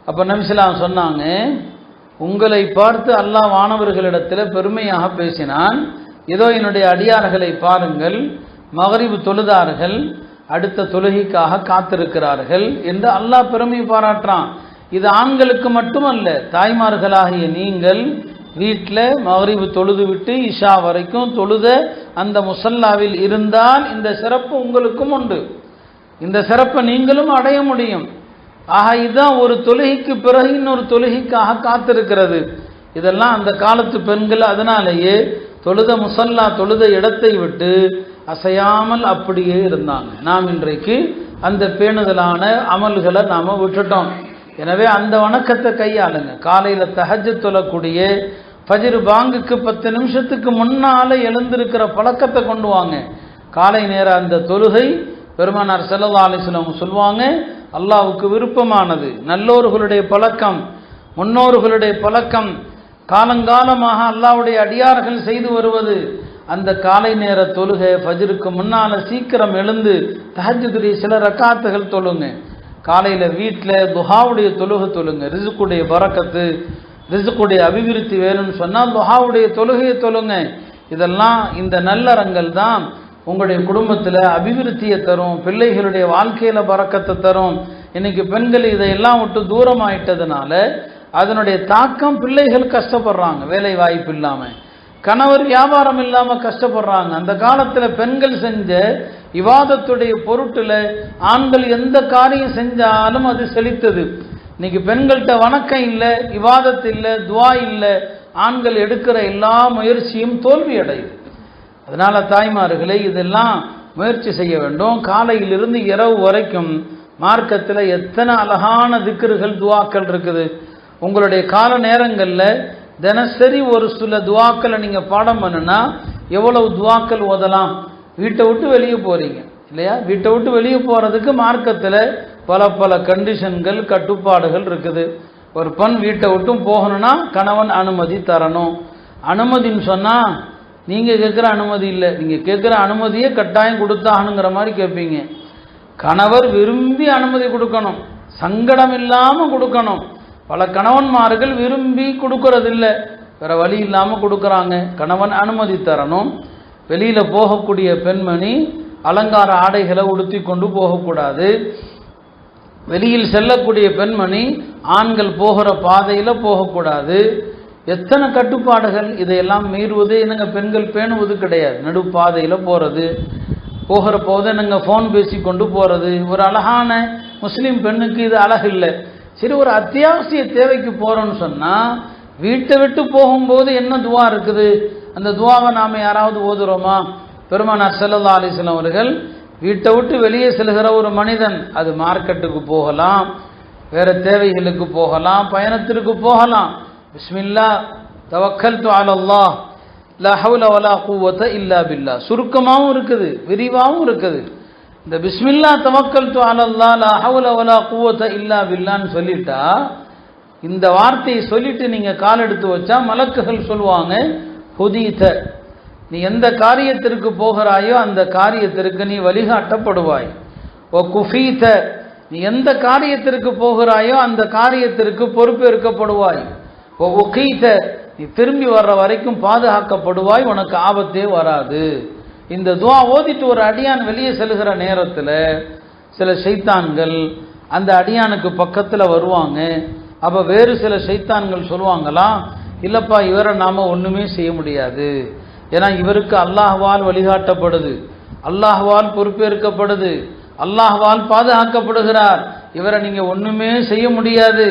அப்போ நபி ஸல்லல்லாஹு அலைஹி வஸல்லம் சொன்னாங்க, உங்களை பார்த்து அல்லாஹ் வானவர்களிடத்தில் பெருமையாக பேசினான். ஏதோ என்னுடைய அடியார்களை பாருங்கள், மகரிப் தொழுதார்கள், அடுத்த தொழுகைக்காக காத்திருக்கிறார்கள் என்று அல்லாஹ் பெருமை பாராட்டுறான். இது ஆண்களுக்கு மட்டுமல்ல, தாய்மார்களாகிய நீங்கள் வீட்டில் மகரிப் தொழுது விட்டு இஷா வரைக்கும் தொழுத அந்த முசல்லாவில் இருந்தால் இந்த சிறப்பு உங்களுக்கும் உண்டு. இந்த சிறப்பை நீங்களும் அடைய முடியும். ஆக இதுதான் ஒரு தொழுகைக்கு பிறகு இன்னொரு தொழுகைக்காக காத்திருக்கிறது. இதெல்லாம் அந்த காலத்து பெண்கள் அதனாலேயே தொழுத முசல்லா தொழுத இடத்தை விட்டு அசையாமல் அப்படியே இருந்தாங்க. நாம் இன்றைக்கு அந்த பேணுதலான அமல்களை நாம் விட்டுட்டோம். எனவே அந்த வணக்கத்தை கையாளுங்க. காலையில் தஹஜ்ஜுத் தொழக்கூடிய ஃபஜ்ர் பாங்குக்கு 10 நிமிஷத்துக்கு முன்னால் எழுந்திருக்கிற பழக்கத்தை கொண்டு வாங்க. காலை நேர அந்த தொழுகை பெருமானார் ஸல்லல்லாஹு அலைஹி வஸல்லம் சொல்லுவாங்க, அல்லாஹ்வுக்கு விருப்பமானது, நல்லோர்களுடைய பழக்கம், முன்னோர்களுடைய பழக்கம், காலங்காலமாக அல்லாஹ்வுடைய அடியார்கள் செய்து வருவது. அந்த காலை நேர தொழுகை ஃபஜ்ருக்கு முன்னால் சீக்கிரம் எழுந்து தஹஜ்ஜுடைய சில ரக்காத்துகள் தொழுங்க. காலையில் வீட்டில் துஹாவுடைய தொழுகை தொழுங்க. ரிசுக்குடைய பரக்கத்து, ரிசுக்குடைய அபிவிருத்தி வேணும்னு சொன்னால் துஹாவுடைய தொழுகையை தொழுங்க. இதெல்லாம் இந்த நல்லறங்கள் தான் உங்களுடைய குடும்பத்தில் அபிவிருத்தியை தரும், பிள்ளைகளுடைய வாழ்க்கையில் பரக்கத்தை தரும். இன்னைக்கு பெண்கள் இதையெல்லாம் விட்டு தூரமாயிட்டதுனால அதனுடைய தாக்கம் பிள்ளைகள் கஷ்டப்படுறாங்க, வேலை வாய்ப்பு இல்லாமல், கணவர் வியாபாரம் இல்லாமல் கஷ்டப்படுறாங்க. அந்த காலத்தில் பெண்கள் செஞ்ச இவாதத்துடைய பொருட்டில் ஆண்கள் எந்த காரியம் செஞ்சாலும் அது செழித்தது. இன்னைக்கு பெண்கள்கிட்ட வணக்கம் இல்லை, இவாதத்து இல்லை, துவா இல்லை, ஆண்கள் எடுக்கிற எல்லா முயற்சியும் தோல்வி அடையுது. அதனால தாய்மார்களே, இதெல்லாம் முயற்சி செய்ய வேண்டும். காலையிலிருந்து இரவு வரைக்கும் மார்க்கத்தில் எத்தனை அழகான திக்ருகள் துவாக்கள் இருக்குது. உங்களுடைய கால நேரங்களில் தினசரி ஒரு சில துவாக்களை நீங்கள் பாடம் பண்ணுனா எவ்வளவு துவாக்கள் ஓதலாம். வீட்டை விட்டு வெளியே போகிறீங்க இல்லையா, வீட்டை விட்டு வெளியே போகிறதுக்கு மார்க்கத்தில் பல பல கண்டிஷன்கள் கட்டுப்பாடுகள் இருக்குது. ஒரு பெண் வீட்டை விட்டும் போகணும்னா கணவன் அனுமதி தரணும். அனுமதின்னு சொன்னால் நீங்கள் கேட்குற அனுமதி இல்லை, நீங்கள் கேட்குற அனுமதியே கட்டாயம் கொடுத்தாகணுங்கிற மாதிரி கேட்பீங்க. கணவர் விரும்பி அனுமதி கொடுக்கணும், சங்கடம் இல்லாமல் கொடுக்கணும். பல கணவன்மார்கள் விரும்பி கொடுக்கறதில்லை, வேற வழி இல்லாமல் கொடுக்குறாங்க. கணவன் அனுமதி தரணும். வெளியில் போகக்கூடிய பெண்மணி அலங்கார ஆடைகளை உடுத்தி கொண்டு போகக்கூடாது. வெளியில் செல்லக்கூடிய பெண்மணி ஆண்கள் போகிற பாதையில் போகக்கூடாது. எத்தனை கட்டுப்பாடுகள்! இதையெல்லாம் மீறுவது என்னங்க பெண்கள் பேணுவது கிடையாது. நடுப்பாதையில் போகிறது, போகிற போது என்னங்க ஃபோன் பேசி கொண்டு போகிறது. ஒரு அழகான முஸ்லீம் பெண்ணுக்கு இது அழகு இல்லை. சரி, ஒரு அத்தியாவசிய தேவைக்கு போகிறோன்னு சொன்னால் வீட்டை விட்டு போகும்போது என்ன துவா இருக்குது, அந்த துவாவை நாம் யாராவது ஓதுறோமா? பெருமானார் ஸல்லல்லாஹு அலைஹி வஸல்லம் அவர்கள் வீட்டை விட்டு வெளியே செல்கிற ஒரு மனிதன், அது மார்க்கெட்டுக்கு போகலாம், வேறு தேவைகளுக்கு போகலாம், பயணத்திற்கு போகலாம், பிஸ்மில்லா தவக்கல்து அலல்லாஹ் லா ஹவ்ல வலா குவத இல்லா பில்லாஹ், சுருக்கமாகவும் இருக்குது, விரிவாகவும் இருக்குது. இந்த பிஸ்மில்லா தவக்கல்து அலல்லாஹ் லா ஹவ்ல வலா குவத இல்லா பில்லான்னு சொல்லிட்டா, இந்த வார்த்தையை சொல்லிட்டு நீங்கள் கால் எடுத்து வச்சா மலக்குகள் சொல்லுவாங்க, ஹுதீத, நீ எந்த காரியத்திற்கு போகிறாயோ அந்த காரியத்திற்கு நீ வழிகாட்டப்படுவாய். ஓ குஃபீத, நீ எந்த காரியத்திற்கு போகிறாயோ அந்த காரியத்திற்கு பொறுப்பேற்கப்படுவாய். ஓ உகீத, நீ திரும்பி வர்ற வரைக்கும் பாதுகாக்கப்படுவாய், உனக்கு ஆபத்தே வராது. இந்த துவா ஓதிட்டு ஒரு அடியான் வெளியே செல்கிற நேரத்தில் சில ஷைத்தான்கள் அந்த அடியானுக்கு பக்கத்தில் வருவாங்க. அப்போ வேறு சில ஷைத்தான்கள் சொல்லுவாங்களாம், இல்லைப்பா இவரை நாம் ஒன்றுமே செய்ய முடியாது, ஏன்னா இவருக்கு அல்லாஹ்வால் வழிகாட்டப்படுது, அல்லாஹ்வால் பொறுப்பேற்கப்படுது, அல்லாஹ்வால் பாதுகாக்கப்படுகிறார், இவரை நீங்கள் ஒன்றுமே செய்ய முடியாது,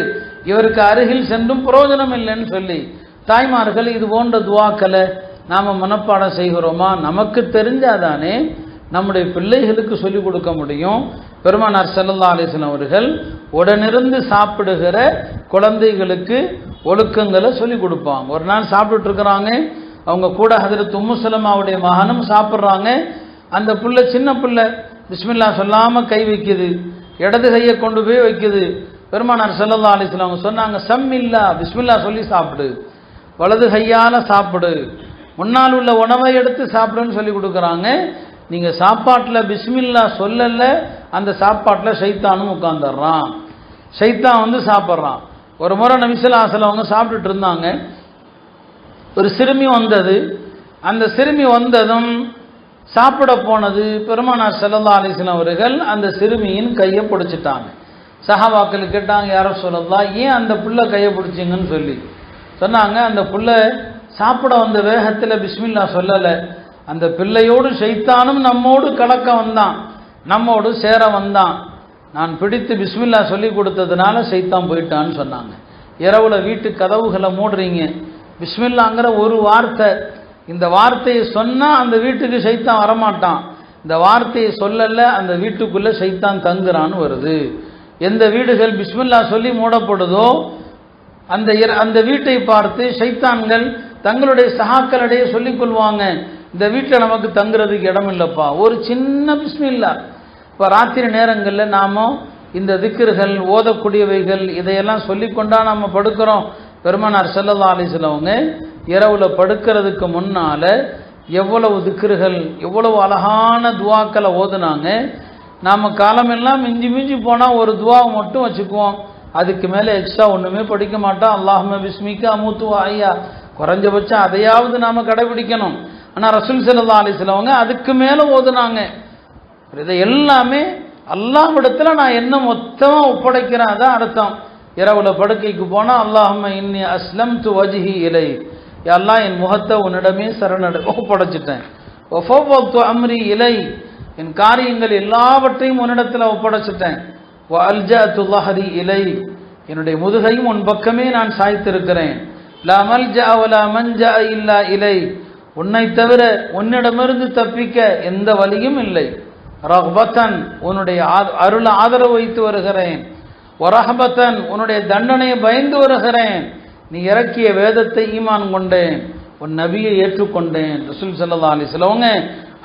இவருக்கு அருகில் சென்றும் பிரயோஜனம் இல்லைன்னு சொல்லி தாய்மார்கள் இது போன்ற துவாக்களை நாம் மனப்பாடம் செய்கிறோமா? நமக்கு தெரிஞ்சாதானே நம்முடைய பிள்ளைகளுக்கு சொல்லிக் கொடுக்க முடியும். பெருமானார் ஸல்லல்லாஹு அலைஹி வஸல்லம் அவர்கள் உடனிருந்து சாப்பிடுகிற குழந்தைகளுக்கு ஒழுக்கங்களை சொல்லிக் கொடுப்பாங்க. ஒரு நாள் சாப்பிட்டுட்டு இருக்கிறாங்க, அவங்க கூட ஹஜ்ரத் உம்மு சலமாவுடைய மகனும் சாப்பிட்றாங்க. அந்த பிள்ளை சின்ன பிள்ளை பிஸ்மில்லா சொல்லாமல் கை வைக்குது, இடது கையை கொண்டு போய் வைக்குது. பெருமானார் ஸல்லல்லாஹு அலைஹி வஸல்லம் அவங்க சொன்னாங்க, சம்மில்லா, பிஸ்மில்லா சொல்லி சாப்பிடு, வலது கையால் சாப்பிடு, முன்னால் உள்ள உணவை எடுத்து சாப்பிடுன்னு சொல்லி கொடுக்குறாங்க. நீங்கள் சாப்பாட்டில் பிஸ்மில்லா சொல்லலை, அந்த சாப்பாட்டில் ஷைத்தானும் உட்காந்துடுறான், ஷைத்தான் வந்து சாப்பிட்றான். ஒரு முறை நபி ஸல்லல்லாஹு அலைஹி வஸல்லம் அவங்க சாப்பிட்டுட்டு இருந்தாங்க, ஒரு சிறுமி வந்தது. அந்த சிறுமி வந்ததும் சாப்பிட போனது. பெருமானார் ஸல்லல்லாஹு அலைஹி வஸல்லம் அவர்கள் அந்த சிறுமியின் கையை பிடிச்சிட்டாங்க. சஹாபாக்கள் கேட்டாங்க, யா ரசூலல்லாஹ், ஏன் அந்த புள்ள கையை பிடிச்சிங்கன்னு சொல்லி சொன்னாங்க. அந்த புள்ள சாப்பிட வந்த வேகத்தில் பிஸ்மில்லா சொல்லலை, அந்த பிள்ளையோடு ஷைத்தானும் நம்மோடு கலக்க வந்தான், நம்மோடு சேர வந்தான். நான் பிடித்து பிஸ்மில்லா சொல்லி கொடுத்ததுனால ஷைத்தான் போயிட்டான்னு சொன்னாங்க. இரவுல வீட்டு கதவுகளை மூடுறீங்க, பிஸ்மில்லாங்கிற ஒரு வார்த்தை, இந்த வார்த்தையை சொன்னால் அந்த வீட்டுக்கு ஷைத்தான் வரமாட்டான், இந்த வார்த்தையை சொல்லலை அந்த வீட்டுக்குள்ளே ஷைத்தான் தங்குறான்னு வருது. எந்த வீடுகள் பிஸ்மில்லா சொல்லி மூடப்படுதோ அந்த வீட்டை பார்த்து ஷைத்தான்கள் தங்களுடைய சகாக்களிடையே சொல்லிக் கொள்வாங்க, இந்த வீட்டில் நமக்கு தங்குறதுக்கு இடம் இல்லைப்பா, ஒரு சின்ன பிஸ்மில்லா. இப்போ ராத்திரி நேரங்களில் நாம் இந்த திக்ருகள் ஓதக்கூடியவைகள் இதையெல்லாம் சொல்லிக்கொண்டா நாம் படுக்கிறோம். பெருமானார் ஸல்லல்லாஹு அலைஹி வஸல்லம் அவங்க இரவுல படுக்கிறதுக்கு முன்னால் எவ்வளவு திக்ருகள், எவ்வளவு அழகான துவாக்களை ஓதுனாங்க. நாம் காலமெல்லாம் மிஞ்சி மிஞ்சி போனால் ஒரு துவாவை மட்டும் வச்சுக்குவோம், அதுக்கு மேலே எக்ஸ்ட்ரா ஒன்றுமே படிக்க மாட்டோம். அல்லாஹும்ம பிஸ்மிகா அமூத்து வ அஹ்யா, குறைஞ்சபட்சம் அதையாவது நாம் கடைபிடிக்கணும். ஆனால் ரசூல் ஸல்லல்லாஹு அலைஹி வஸல்லம் அவங்க அதுக்கு மேலே ஓதுனாங்க. இதை எல்லாமே அல்லாஹ்விடத்தில் நான் என்ன மொத்தமாக ஒப்படைக்கிறேன், அதான் அர்த்தம். இரவுல படுக்கைக்கு போனால் அல்லாஹும்ம இன்னி அஸ்லம்து வஜ்ஹி இலை, அல்லாஹ் என் முகத்தை உன்னிடமே ஒப்படைச்சிட்டேன். வஃபவ்வத்து அம்ரி இலை, என் காரியங்கள் எல்லாவற்றையும் உன்னிடத்தில் ஒப்படைச்சிட்டேன். வ அல்ஜஅத்து ظஹரி இலை, என்னுடைய முதுகையும் உன் பக்கமே நான் சாய்த்திருக்கிறேன். லா மல்ஜஅ வலா மன்ஜஅ இல்லா இலை, உன்னை தவிர உன்னிடமிருந்து தப்பிக்க எந்த வழியும் இல்லை. ரஹ்பத்தன், உன்னுடைய அருள் ஆதரவு வைத்து வருகிறேன். வரஹபத்தன், உன்னுடைய தண்டனையை பயந்து வருகிறேன். நீ இறக்கிய வேதத்தை ஈமான் கொண்டேன், உன் நபியை ஏற்றுக்கொண்டேன். ரசூல் ஸல்லல்லாஹு அலைஹி வஸல்லம் அவங்க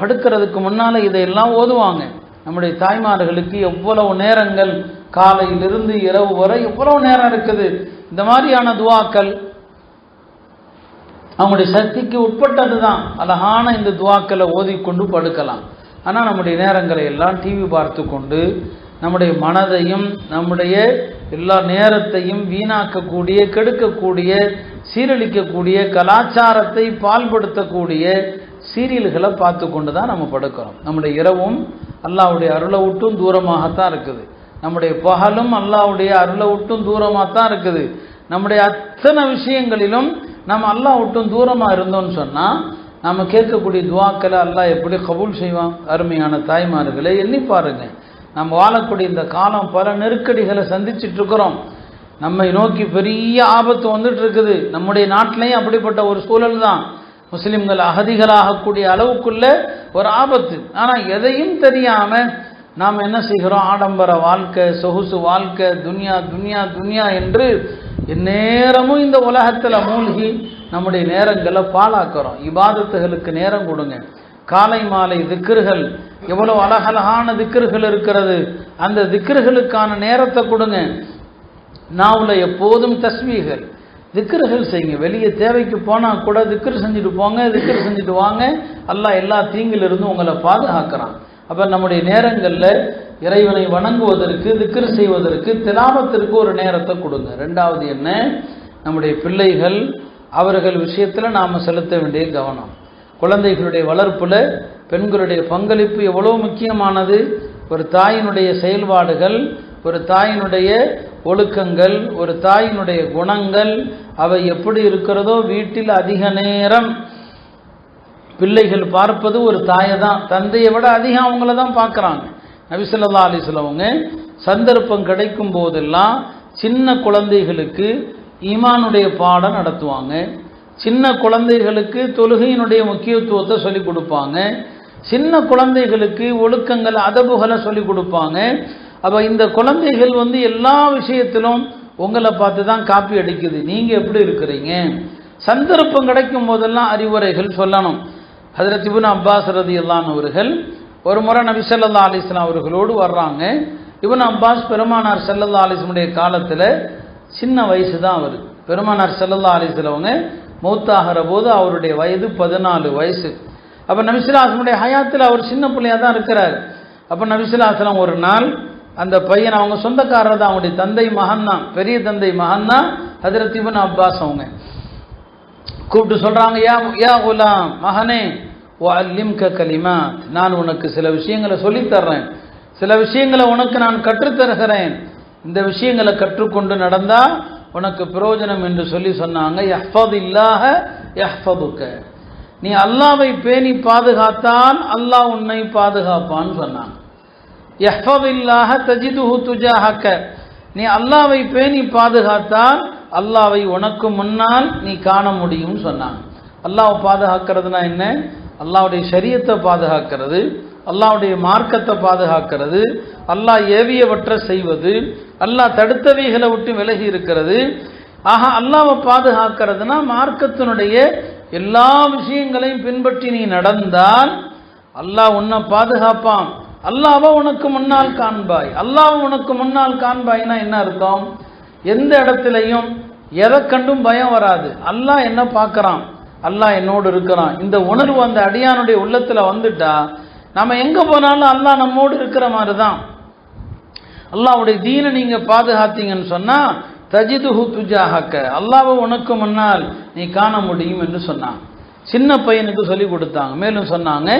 படுக்கிறதுக்கு முன்னால் இதையெல்லாம் ஓதுவாங்க. நம்முடைய தாய்மார்களுக்கு எவ்வளவு நேரங்கள், காலையிலிருந்து இரவு வரை எவ்வளவு நேரம் இருக்குது. இந்த மாதிரியான துவாக்கள் அவங்களுடைய சக்திக்கு உட்பட்டது தான். அழகான இந்த துவாக்களை ஓதிக்கொண்டு படுக்கலாம். ஆனால் நம்முடைய நேரங்களை எல்லாம் டிவி பார்த்து கொண்டு நம்முடைய மனதையும் நம்முடைய எல்லா நேரத்தையும் வீணாக்கக்கூடிய, கெடுக்கக்கூடிய, சீரழிக்கக்கூடிய, கலாச்சாரத்தை பால்படுத்தக்கூடிய சீரியல்களை பார்த்து கொண்டு தான் நம்ம படுக்கிறோம். நம்முடைய இரவும் அல்லாஹ்வுடைய அருளை விட்டும் தூரமாகத்தான் இருக்குது, நம்முடைய பகலும் அல்லாஹ்வுடைய அருளை விட்டும் தூரமாக தான் இருக்குது. நம்முடைய அத்தனை விஷயங்களிலும் நம்ம அல்லாஹ் விட்டும் தூரமாக இருந்தோம்னு சொன்னால் நம்ம கேட்கக்கூடிய துவாக்களை அல்லாஹ் எப்படி கபூல் செய்வான்? அருமையான தாய்மார்களை எண்ணி பாருங்க. நம்ம வாழக்கூடிய இந்த காலம் பல நெருக்கடிகளை சந்திச்சுட்டு இருக்கிறோம். நம்மை நோக்கி பெரிய ஆபத்து வந்துட்டு இருக்குது. நம்முடைய நாட்டிலையும் அப்படிப்பட்ட ஒரு சூழல் தான். முஸ்லிம்கள் அகதிகளாகக்கூடிய அளவுக்குள்ள ஒரு ஆபத்து. ஆனால் எதையும் தெரியாமல் நாம் என்ன செய்கிறோம்? ஆடம்பர வாழ்க்கை, சொகுசு வாழ்க்கை, துன்யா துன்யா துன்யா என்று எந்நேரமும் இந்த உலகத்தில் மூழ்கி நம்முடைய நேரங்களை பாழாக்கிறோம். இபாதத்துகளுக்கு நேரம் கொடுங்க. காலை மாலை திக்ருகள், எவ்வளவு அழகழகான திக்ருகள் இருக்கிறது, அந்த திக்ருகளுக்கான நேரத்தை கொடுங்க. நாவுல எப்போதும் தஸ்பீகள், திக்ருகள் செய்யுங்க. வெளியே தேவைக்கு போனால் கூட திக்ரு செஞ்சுட்டு போங்க, திக்ரு செஞ்சுட்டு வாங்க. அல்லாஹ் எல்லா தீங்கிலிருந்து உங்களை பாதுகாக்கிறான். அப்போ நம்முடைய நேரங்களில் இறைவனை வணங்குவதற்கு, திக்ரு செய்வதற்கு, திலாவத்திற்கு ஒரு நேரத்தை கொடுங்க. ரெண்டாவது என்ன? நம்முடைய பிள்ளைகள், அவர்கள் விஷயத்தில் நாம் செலுத்த வேண்டிய கவனம். குழந்தைகளுடைய வளர்ப்பில் பெண்களுடைய பங்களிப்பு எவ்வளோ முக்கியமானது. ஒரு தாயினுடைய செயல்பாடுகள், ஒரு தாயினுடைய ஒழுக்கங்கள், ஒரு தாயினுடைய குணங்கள், அவை எப்படி இருக்கிறதோ வீட்டில் அதிக நேரம் பிள்ளைகள் பார்ப்பது ஒரு தாயை தான். தந்தையை விட அதிகம் அவங்கள தான் பார்க்குறாங்க. நபி ஸல்லல்லாஹு அலைஹி வஸல்லம் அவங்க சந்தர்ப்பம் கிடைக்கும் போதெல்லாம் சின்ன குழந்தைகளுக்கு ஈமானுடைய பாடம் நடத்துவாங்க. சின்ன குழந்தைகளுக்கு தொழுகையினுடைய முக்கியத்துவத்தை சொல்லிக் கொடுப்பாங்க, சின்ன குழந்தைகளுக்கு ஒழுக்கங்கள் அதபுகளை சொல்லிக் கொடுப்பாங்க. அப்போ இந்த குழந்தைகள் எல்லா விஷயத்திலும் உங்களை பார்த்து தான் காப்பி அடிக்குது, நீங்கள் எப்படி இருக்கிறீங்க. சந்தர்ப்பம் கிடைக்கும் போதெல்லாம் அறிவுரைகள் சொல்லணும். ஹஜ்ரத் இப்னு அப்பாஸ் ரலியல்லாஹு அன்ஹு அவர்கள் ஒரு முறை நபி ஸல்லல்லாஹு அலைஹி வஸல்லம் அவர்களோடு வர்றாங்க. இப்னு அப்பாஸ் பெருமானார் ஸல்லல்லாஹு அலைஹி வஸல்லம் உடைய காலத்தில் சின்ன வயசு தான் அவர். பெருமானார் ஸல்லல்லாஹு அலைஹி வஸல்லம் அவங்க மௌத்தாகிற போது அவருடைய வயது 14 வயசு. அப்போ நபி ஸல்லல்லாஹு அலைஹி வஸல்லம் ஹயாத்தில் அவர் சின்ன பிள்ளையாக தான் இருக்கிறார். அப்போ நபி ஸல்லல்லாஹு அலைஹி வஸல்லம் ஒரு நாள் அந்த பையன், அவங்க சொந்தக்காரர் தான், அவங்களுடைய தந்தை மகன் தான், பெரிய தந்தை மகன் தான் ஹஜ்ரத் இப்னு அப்பாஸ். அவங்க கூப்பிட்டு சொல்கிறாங்க, யா குலாம், மகனே, வஅல்லிம்க கலிமாத், நான் உனக்கு சில விஷயங்களை சொல்லித்தர்றேன், சில விஷயங்களை உனக்கு நான் கற்றுத்தருகிறேன், இந்த விஷயங்களை கற்றுக்கொண்டு நடந்தால் உனக்கு பிரயோஜனம் என்று சொன்னாங்க. யஹ்ஃபதில்லாஹ யஹ்ஃபதுக, நீ அல்லாஹ்வை பேணி பாதுகாத்தால் அல்லாஹ் உன்னை பாதுகாப்பான்னு சொன்னாங்க. யஹ்ஃபதில்லாஹ தஜிதுஹு துஜாஹக, நீ அல்லாஹ்வை பேணி பாதுகாத்தால் அல்லாஹ்வை உனக்கு முன்னால் நீ காண முடியும் சொன்னாங்க. அல்லாஹ்வை பாதுகாக்கிறதுனா என்ன? அல்லாஹ்வுடைய ஷரியத்தை பாதுகாக்கிறது, அல்லாஹ்வுடைய மார்க்கத்தை பாதுகாக்கிறது, அல்லாஹ் ஏவியவற்றை செய்வது, அல்லாஹ் தடுத்தவைகளை விட்டு விலகி இருக்கிறது. ஆக அல்லாஹ்வை பாதுகாக்கிறதுனா மார்க்கத்தினுடைய எல்லா விஷயங்களையும் பின்பற்றி நீ நடந்தால் அல்லாஹ் உன்னை பாதுகாப்பான். அல்லாஹ்வை உனக்கு முன்னால் காண்பாய். அல்லாஹ் உனக்கு முன்னால் காண்பாய்னா என்ன அர்த்தம்? எந்த இடத்துலையும் எதை கண்டும் பயம் வராது. அல்லாஹ் என்ன பார்க்கறான், அல்லாஹ் என்னோடு இருக்கிறான், இந்த உணர்வு அந்த அடியானுடைய உள்ளத்தில் வந்துட்டா நம்ம எங்கே போனாலும் அல்லாஹ் நம்மோடு இருக்கிற மாதிரி தான். அல்லாஹ்வுடைய தீனை நீங்கள் பாதுகாத்தீங்கன்னு சொன்னால் தஜிதுஹு துஜாஹக, அல்லாஹ்வை உனக்கு முன்னால் நீ காண முடியும் என்று சொன்னாங்க. சின்ன பையனுக்கு சொல்லி கொடுத்தாங்க. மேலும் சொன்னாங்க,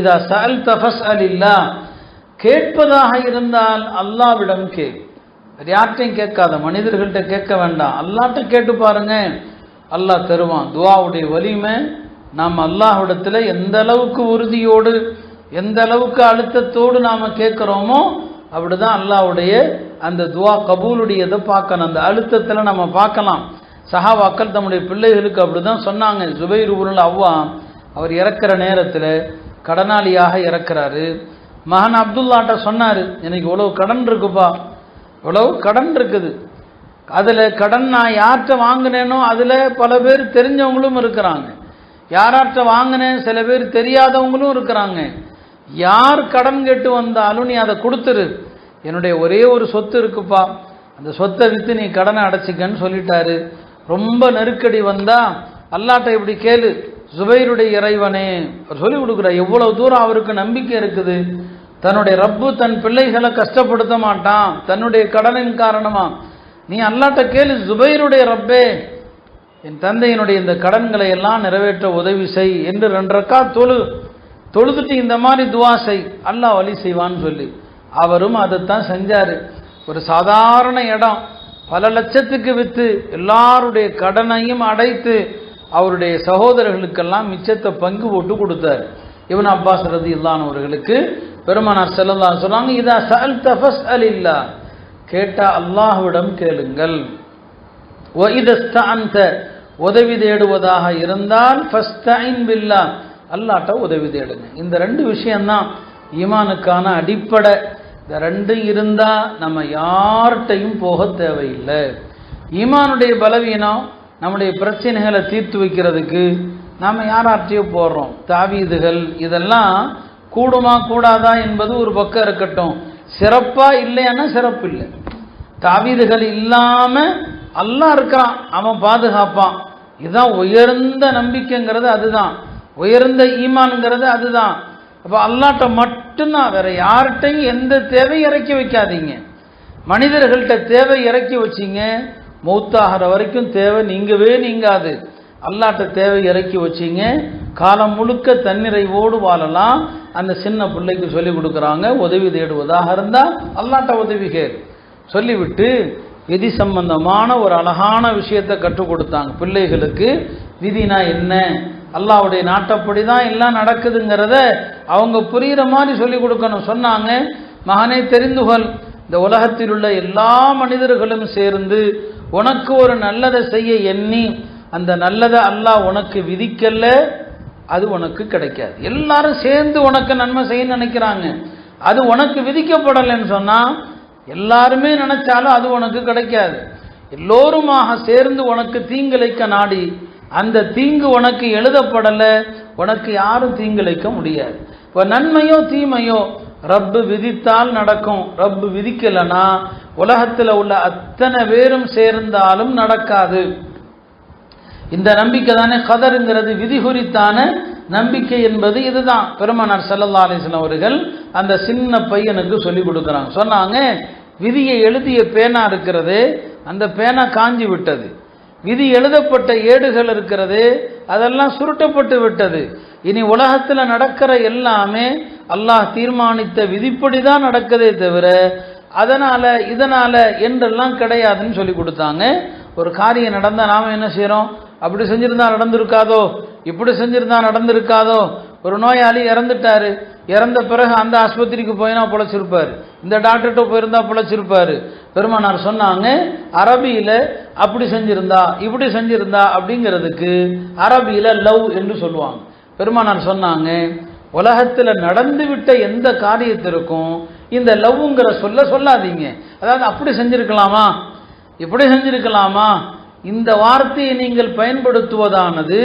இதா சஅல்த ஃபஸ்அலில்லாஹ், கேட்பதாக இருந்தால் அல்லாஹ்விடம் கேள். யார்கிட்டையும் கேட்காத, மனிதர்கள்ட்ட கேட்க வேண்டாம், அல்லாஹ்ட்ட கேட்டு பாருங்க, அல்லாஹ் தருவான். துஆவுடைய வலிமை நாம் அல்லாஹ்விடத்தில் எந்த அளவுக்கு உறுதியோடு, எந்த அளவுக்கு அழுத்தத்தோடு நாம் கேட்குறோமோ அப்படிதான் அல்லாஹ்வுடைய அந்த துஆ கபூலுடையதை பார்க்கணும். அந்த அழுத்தத்தில் நம்ம பார்க்கலாம். சஹாபாக்கள் தம்முடைய பிள்ளைகளுக்கு அப்படிதான் சொன்னாங்க. ஜுபைர் இப்னுல் அவ்வாம் அவர் இறக்கிற நேரத்தில் கடனாளியாக இறக்கிறாரு. மகன் அப்துல்லாட்ட சொன்னார், எனக்கு இவ்வளவு கடன் இருக்குப்பா, இவ்வளவு கடன் இருக்குது, அதில் கடன் நான் யார்கிட்ட வாங்கினேனோ அதில் பல பேர் தெரிஞ்சவங்களும் இருக்கிறாங்க, யார்கிட்ட வாங்கினேன் சில பேர் தெரியாதவங்களும் இருக்கிறாங்க, யார் கடன் கேட்டு வந்தாலும் நீ அதை கொடுத்துரு, என்னுடைய ஒரே ஒரு சொத்து இருக்குப்பா, அந்த சொத்தை விற்று நீ கடனை அடைச்சிக்கன்னு சொல்லிட்டாரு. ரொம்ப நெருக்கடி வந்தா அல்லாஹ்ட்ட இப்படி கேளு, ஜுபைருடைய இறைவனே சொல்லி கொடுக்குற, எவ்வளவு தூரம் அவருக்கு நம்பிக்கை இருக்குது, தன்னுடைய ரப்பு தன் பிள்ளைகளை கஷ்டப்படுத்த மாட்டான் தன்னுடைய கடனின் காரணமா, நீ அல்லாஹ்ட்ட கேளு, ஜுபைருடைய ரப்பே என் தந்தையினுடைய இந்த கடன்களை எல்லாம் நிறைவேற்ற உதவி செய் என்று 2 ரக்காத் தொழுதுட்டு இந்த மாதிரி துவா செய், அல்லாஹ் வழி செய்வான்னு சொல்லி அவரும் அதைத்தான் செஞ்சாரு. ஒரு சாதாரண இடம் பல லட்சத்துக்கு விற்று எல்லாருடைய கடனையும் அடைத்து அவருடைய சகோதரர்களுக்கெல்லாம் மிச்சத்தை பங்கு போட்டு கொடுத்தார். இப்னு அப்பாஸ் ரலியல்லாஹு அன்ஹு அவர்களுக்கு பெருமானார் ஸல்லல்லாஹு அலைஹி வஸல்லம் சொன்னாங்க, இதா சஅல்த ஃபஸ்அலில்லாஹ், கேட்டா அல்லாஹ்விடம் கேளுங்கள். வ இதஸ்தஅன்த, உதவி தேடுவதாக இருந்தால் ஃபஸ்தஇன் பில்லாஹ், அல்லாஹ்ட்ட உதவி தேடுங்க. இந்த 2 விஷயம்தான் ஈமானுக்கான அடிப்படை. இந்த 2 இருந்தால் நம்ம யார்கிட்டையும் போக தேவையில்லை. ஈமானுடைய பலவீனம் நம்முடைய பிரச்சனைகளை தீர்த்து வைக்கிறதுக்கு நாம் யார்கிட்டையோ போடுறோம். தாவீதுகள் இதெல்லாம் கூடுமா கூடாதா என்பது ஒரு பக்கம் இருக்கட்டும், சிறப்பாக இல்லைன்னா சிறப்பு இல்லை. தாவீதுகள் இல்லாமல் அல்லாஹ் இருக்கிறான், அவன் பாதுகாப்பான். இதுதான் உயர்ந்த நம்பிக்கைங்கிறது, அதுதான் உயர்ந்த ஈமான்ங்கிறது, அதுதான். அப்போ அல்லாஹ்ட்ட மட்டும்தான், வேற யார்கிட்டையும் எந்த தேவை இறக்கி வைக்காதீங்க. மனிதர்கள்ட்ட தேவை இறக்கி வச்சிங்க, மௌத்தாகிற வரைக்கும் தேவை நீங்காது. அல்லாஹ்ட்ட தேவை இறக்கி வச்சிங்க, காலம் முழுக்க தன்னிறைவோடு வாழலாம். அந்த சின்ன பிள்ளைக்கு சொல்லி கொடுக்குறாங்க, உதவி தேடுவதாக இருந்தால் அல்லாஹ்ட்ட உதவி கேள் சொல்லிவிட்டு விதி சம்பந்தமான ஒரு அழகான விஷயத்தை கற்றுக் கொடுத்தாங்க பிள்ளைகளுக்கு. விதினா என்ன, அல்லாஹ்வுடைய நாட்டப்படி தான் எல்லாம் நடக்குதுங்கிறத அவங்க புரிகிற மாதிரி சொல்லி கொடுக்கணும். சொன்னாங்க, மகனே தெரிந்துகொள், இந்த உலகத்தில் உள்ள எல்லா மனிதர்களும் சேர்ந்து உனக்கு ஒரு நல்லதை செய்ய எண்ணி அந்த நல்லதை அல்லாஹ் உனக்கு விதிக்கல, அது உனக்கு கிடைக்காது. எல்லாரும் சேர்ந்து உனக்கு நன்மை செய்ய நினைக்கிறாங்க, அது உனக்கு விதிக்கப்படலைன்னு சொன்னா எல்லாருமே நினைச்சாலும் அது உனக்கு கிடைக்காது. எல்லோருமாக சேர்ந்து உனக்கு தீங்கிழைக்க நாடி அந்த தீங்கு உனக்கு எழுதப்படலை, உனக்கு யாரும் தீங்கிழைக்க முடியாது. இப்போ நன்மையோ தீமையோ ரப்பு விதித்தால் நடக்கும், ரப்பு விதிக்கலைன்னா உலகத்தில் உள்ள அத்தனை பேரும் சேர்ந்தாலும் நடக்காது. இந்த நம்பிக்கை தானே கதருங்கிறது, விதி குறித்தான நம்பிக்கை என்பது இதுதான். பெருமானார் ஸல்லல்லாஹு அலைஹி வஸல்லம் அவர்கள் அந்த சின்ன பையனுக்கு சொல்லி கொடுக்குறாங்க. சொன்னாங்க, விதியை எழுதிய பேனா இருக்கிறது, அந்த பேனா காஞ்சி விட்டது. விதி எழுதப்பட்ட ஏடுகள் இருக்கிறது, அதெல்லாம் சுருட்டப்பட்டு விட்டது. இனி உலகத்தில் நடக்கிற எல்லாமே அல்லாஹ் தீர்மானித்த விதிப்படி தான் நடக்கதே தவிர அதனால இதனால என்றெல்லாம் கிடையாதுன்னு சொல்லி கொடுத்தாங்க. ஒரு காரியம் நடந்தால் நாம் என்ன செய்கிறோம், அப்படி செஞ்சிருந்தா நடந்திருக்காதோ, இப்படி செஞ்சிருந்தா நடந்திருக்காதோ. ஒரு நோயாளி இறந்துட்டாரு, இறந்த பிறகு அந்த ஆஸ்பத்திரிக்கு போயினா பிழைச்சிருப்பார், இந்த டாக்டர்கிட்ட போயிருந்தா பிழைச்சிருப்பாரு. பெருமானார் சொன்னாங்க, அரபியில அப்படி செஞ்சிருந்தா இப்படி செஞ்சிருந்தா அப்படிங்கிறதுக்கு அரபியில லவ் என்று சொல்லுவாங்க. பெருமானார் சொன்னாங்க, உலகத்தில் நடந்துவிட்ட எந்த காரியத்திற்கும் இந்த லவ்ங்கிற சொல்லாதீங்க. அதாவது அப்படி செஞ்சிருக்கலாமா இப்படி செஞ்சிருக்கலாமா, இந்த வார்த்தையை நீங்கள் பயன்படுத்துவதானது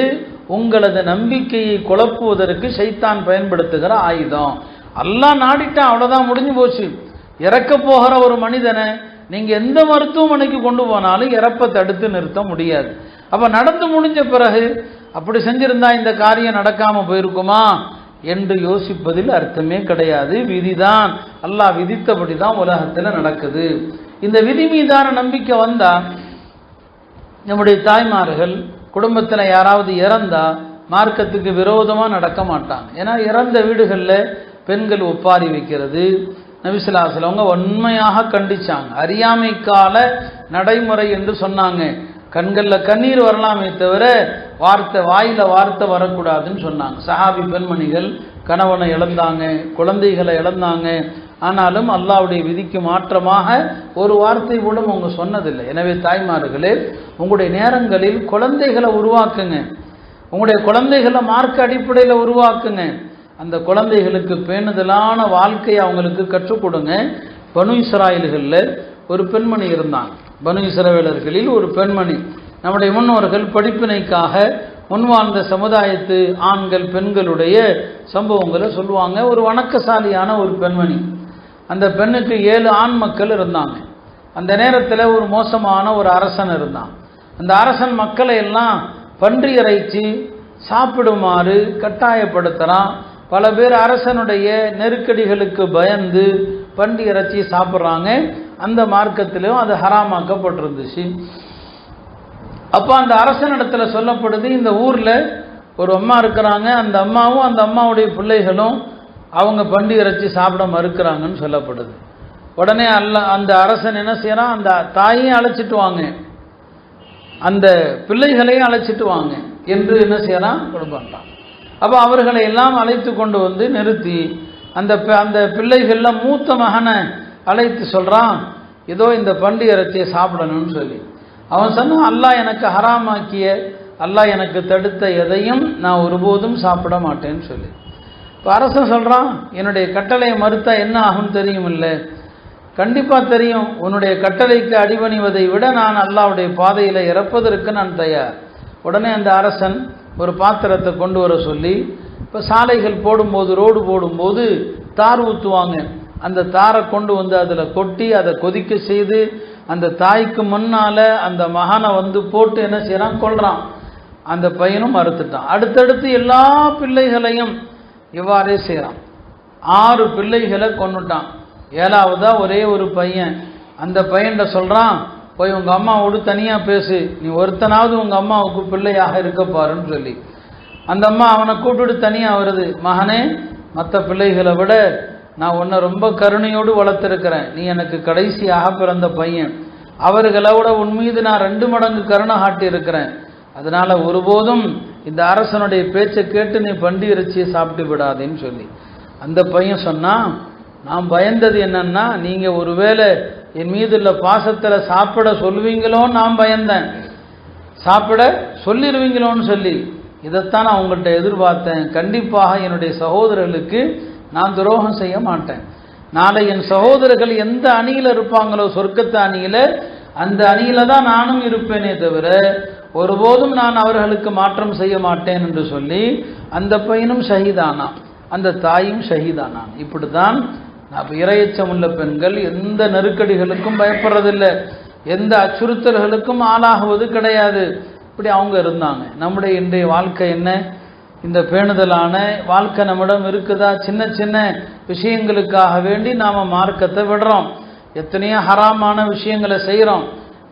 உங்களது நம்பிக்கையை குழப்புவதற்கு ஷைத்தான் பயன்படுத்துகிற ஆயுதம். அல்லாஹ் நாடிட்டா அவ்வளோதான், முடிஞ்சு போச்சு. இறக்க போகிற ஒரு மனிதனை நீங்க எந்த மருத்துவமனைக்கு கொண்டு போனாலும் இறப்பை தடுத்து நிறுத்த முடியாது. அப்ப நடந்து முடிஞ்ச பிறகு அப்படி செஞ்சிருந்தா இந்த காரியம் நடக்காம போயிருக்குமா என்று யோசிப்பதில் அர்த்தமே கிடையாது. விதிதான், அல்லாஹ் விதித்தபடி தான் உலகத்தில் நடக்குது. இந்த விதி மீதான நம்பிக்கை வந்தா நம்முடைய தாய்மார்கள் குடும்பத்தில் யாராவது இறந்தா மார்க்கத்துக்கு விரோதமாக நடக்க மாட்டாங்க. ஏன்னா இறந்த வீடுகளில் பெண்கள் ஒப்பாரி வைக்கிறது நபி ஸல்லல்லாஹு அலைஹி வஸல்லம் உண்மையாக கண்டிச்சாங்க. அறியாமைக்கால நடைமுறை என்று சொன்னாங்க. கண்களில் கண்ணீர் வரலாமே தவிர வாயில வார்த்தை வரக்கூடாதுன்னு சொன்னாங்க. சஹாபி பெண்மணிகள் கணவனை இழந்தாங்க, குழந்தைகளை இழந்தாங்க. ஆனாலும் அல்லாஹ்வுடைய விதிக்கு மாற்றமாக ஒரு வார்த்தை கூட அவங்க சொன்னதில்லை. எனவே தாய்மார்களே, உங்களுடைய நேரங்களில் குழந்தைகளை உருவாக்குங்க, உங்களுடைய குழந்தைகளை மார்க்க அடிப்படையில் உருவாக்குங்க. அந்த குழந்தைகளுக்கு பேணுதலான வாழ்க்கையை அவங்களுக்கு கற்றுக் கொடுங்க. பனு இஸ்ராயல்களில் ஒரு பெண்மணி இருந்தாங்க. பனு இஸ்ரவேலர்களில் ஒரு பெண்மணி. நம்முடைய முன்னோர்கள் படிப்பினைக்காக முன்வாழ்ந்த சமுதாயத்து ஆண்கள் பெண்களுடைய சம்பவங்களை சொல்லுவாங்க. ஒரு வணக்கசாலியான ஒரு பெண்மணி. அந்த பெண்ணுக்கு 7 ஆண் மக்கள் இருந்தாங்க. அந்த நேரத்தில் ஒரு மோசமான ஒரு அரசன் இருந்தான். அந்த அரசன் மக்களை எல்லாம் பன்றி இறைச்சி சாப்பிடுமாறு கட்டாயப்படுத்துகிறான். பல பேர் அரசனுடைய நெருக்கடிகளுக்கு பயந்து பன்றி இறைச்சி சாப்பிட்றாங்க. அந்த மார்க்கத்திலும் அது ஹராமாக்கப்பட்டிருந்துச்சு. அப்போ அந்த அரசனிடத்துல சொல்லப்படுது, இந்த ஊரில் ஒரு அம்மா இருக்கிறாங்க, அந்த அம்மாவும் அந்த அம்மாவுடைய பிள்ளைகளும் அவங்க பன்றி இறைச்சி சாப்பிட மறுக்கிறாங்கன்னு சொல்லப்படுது. உடனே அந்த அரசன் என்ன செய்யறான், அந்த தாயையும் அழைச்சிட்டு வாங்க, அந்த பிள்ளைகளையும் அழைச்சிட்டு வாங்க என்று என்ன செய்யறான், கொடுப்பான். அப்போ அவர்களை எல்லாம் அழைத்து கொண்டு வந்து நிறுத்தி அந்த பிள்ளைகள்ல மூத்த மகனை அழைத்து சொல்றான், ஏதோ இந்த பன்றி இறைச்சியை சாப்பிடணும்னு சொல்லி. அவன் சொன்னான், அல்லாஹ் எனக்கு ஹராமாக்கிய, அல்லாஹ் எனக்கு தடுத்த எதையும் நான் ஒருபோதும் சாப்பிட மாட்டேன்னு சொல்லி. இப்போ அரசன் சொல்கிறான், என்னுடைய கட்டளையை மறுத்தா என்ன ஆகும் தெரியும் இல்லை? கண்டிப்பாக தெரியும். உன்னுடைய கட்டளைக்கு அடிபணிவதை விட நான் அல்லாஹ்வுடைய பாதையில் இறப்பதற்கு நான் தயார். உடனே அந்த அரசன் ஒரு பாத்திரத்தை கொண்டு வர சொல்லி, இப்போ சாலைகள் போடும்போது, ரோடு போடும்போது தார் ஊற்றுவாங்க. அந்த தாரை கொண்டு வந்து அதில் கொட்டி அதை கொதிக்க செய்து அந்த தாய்க்கு முன்னால் அந்த மகனை வந்து போட்டு என்ன செய்கிறான், கொல்றான். அந்த பையனும் மறுத்துட்டான். அடுத்தடுத்து எல்லா பிள்ளைகளையும் இவ்வாறே செய்கிறான். 6 பிள்ளைகளை கொன்னுட்டான். 7வதா ஒரே ஒரு பையன். அந்த பையன்கிட்ட சொல்கிறான், போய் உங்கள் அம்மாவோடு தனியாக பேசு, நீ ஒருத்தனாவது உங்கள் அம்மாவுக்கு பிள்ளையாக இருக்க பாருன்னு சொல்லி. அந்த அம்மா அவனை கூப்பிட்டு தனியாக வருது. மகனே, மற்ற பிள்ளைகளை விட நான் உன்னை ரொம்ப கருணையோடு வளர்த்துருக்கிறேன், நீ எனக்கு கடைசியாக பிறந்த பையன், அவர்களை விட உன் மீது நான் 2 மடங்கு கருணை காட்டி இருக்கிறேன். அதனால் ஒருபோதும் இந்த அரசனுடைய பேச்சை கேட்டு நீ பன்றி இறைச்சியை சாப்பிட்டு விடாதேன்னு சொல்லி. அந்த பையன் சொன்னான், நான் பயந்தது என்னன்னா, நீங்கள் ஒருவேளை என் மீது உள்ள பாசத்தில் சாப்பிட சொல்வீங்களோன்னு நான் பயந்தேன். சாப்பிட சொல்லிடுவீங்களோன்னு சொல்லி இதைத்தான் நான் உங்கள்கிட்ட எதிர்பார்த்தேன். கண்டிப்பாக என்னுடைய சகோதரர்களுக்கு நான் துரோகம் செய்ய மாட்டேன். நாளை என் சகோதரர்கள் எந்த அணியில் இருப்பாங்களோ சொர்க்கத்து அணியில், அந்த அணியில தான் நானும் இருப்பேனே தவிர ஒருபோதும் நான் அவர்களுக்கு மாற்றம் செய்ய மாட்டேன் என்று சொல்லி அந்த பையனும் ஷஹீதானான், அந்த தாயும் ஷஹீதானான். இப்படித்தான் இரையச்சம் உள்ள பெண்கள் எந்த நெருக்கடிகளுக்கும் பயப்படுறதில்லை, எந்த அச்சுறுத்தல்களுக்கும் ஆளாகுவது கிடையாது. இப்படி அவங்க இருந்தாங்க. நம்முடைய இன்றைய வாழ்க்கை என்ன? இந்த பேணுதலான வாழ்க்கை நம்மிடம் இருக்குதா? சின்ன சின்ன விஷயங்களுக்காக வேண்டி நாம் மார்க்கத்தை விடுறோம். எத்தனையோ ஹராமான விஷயங்களை செய்கிறோம்.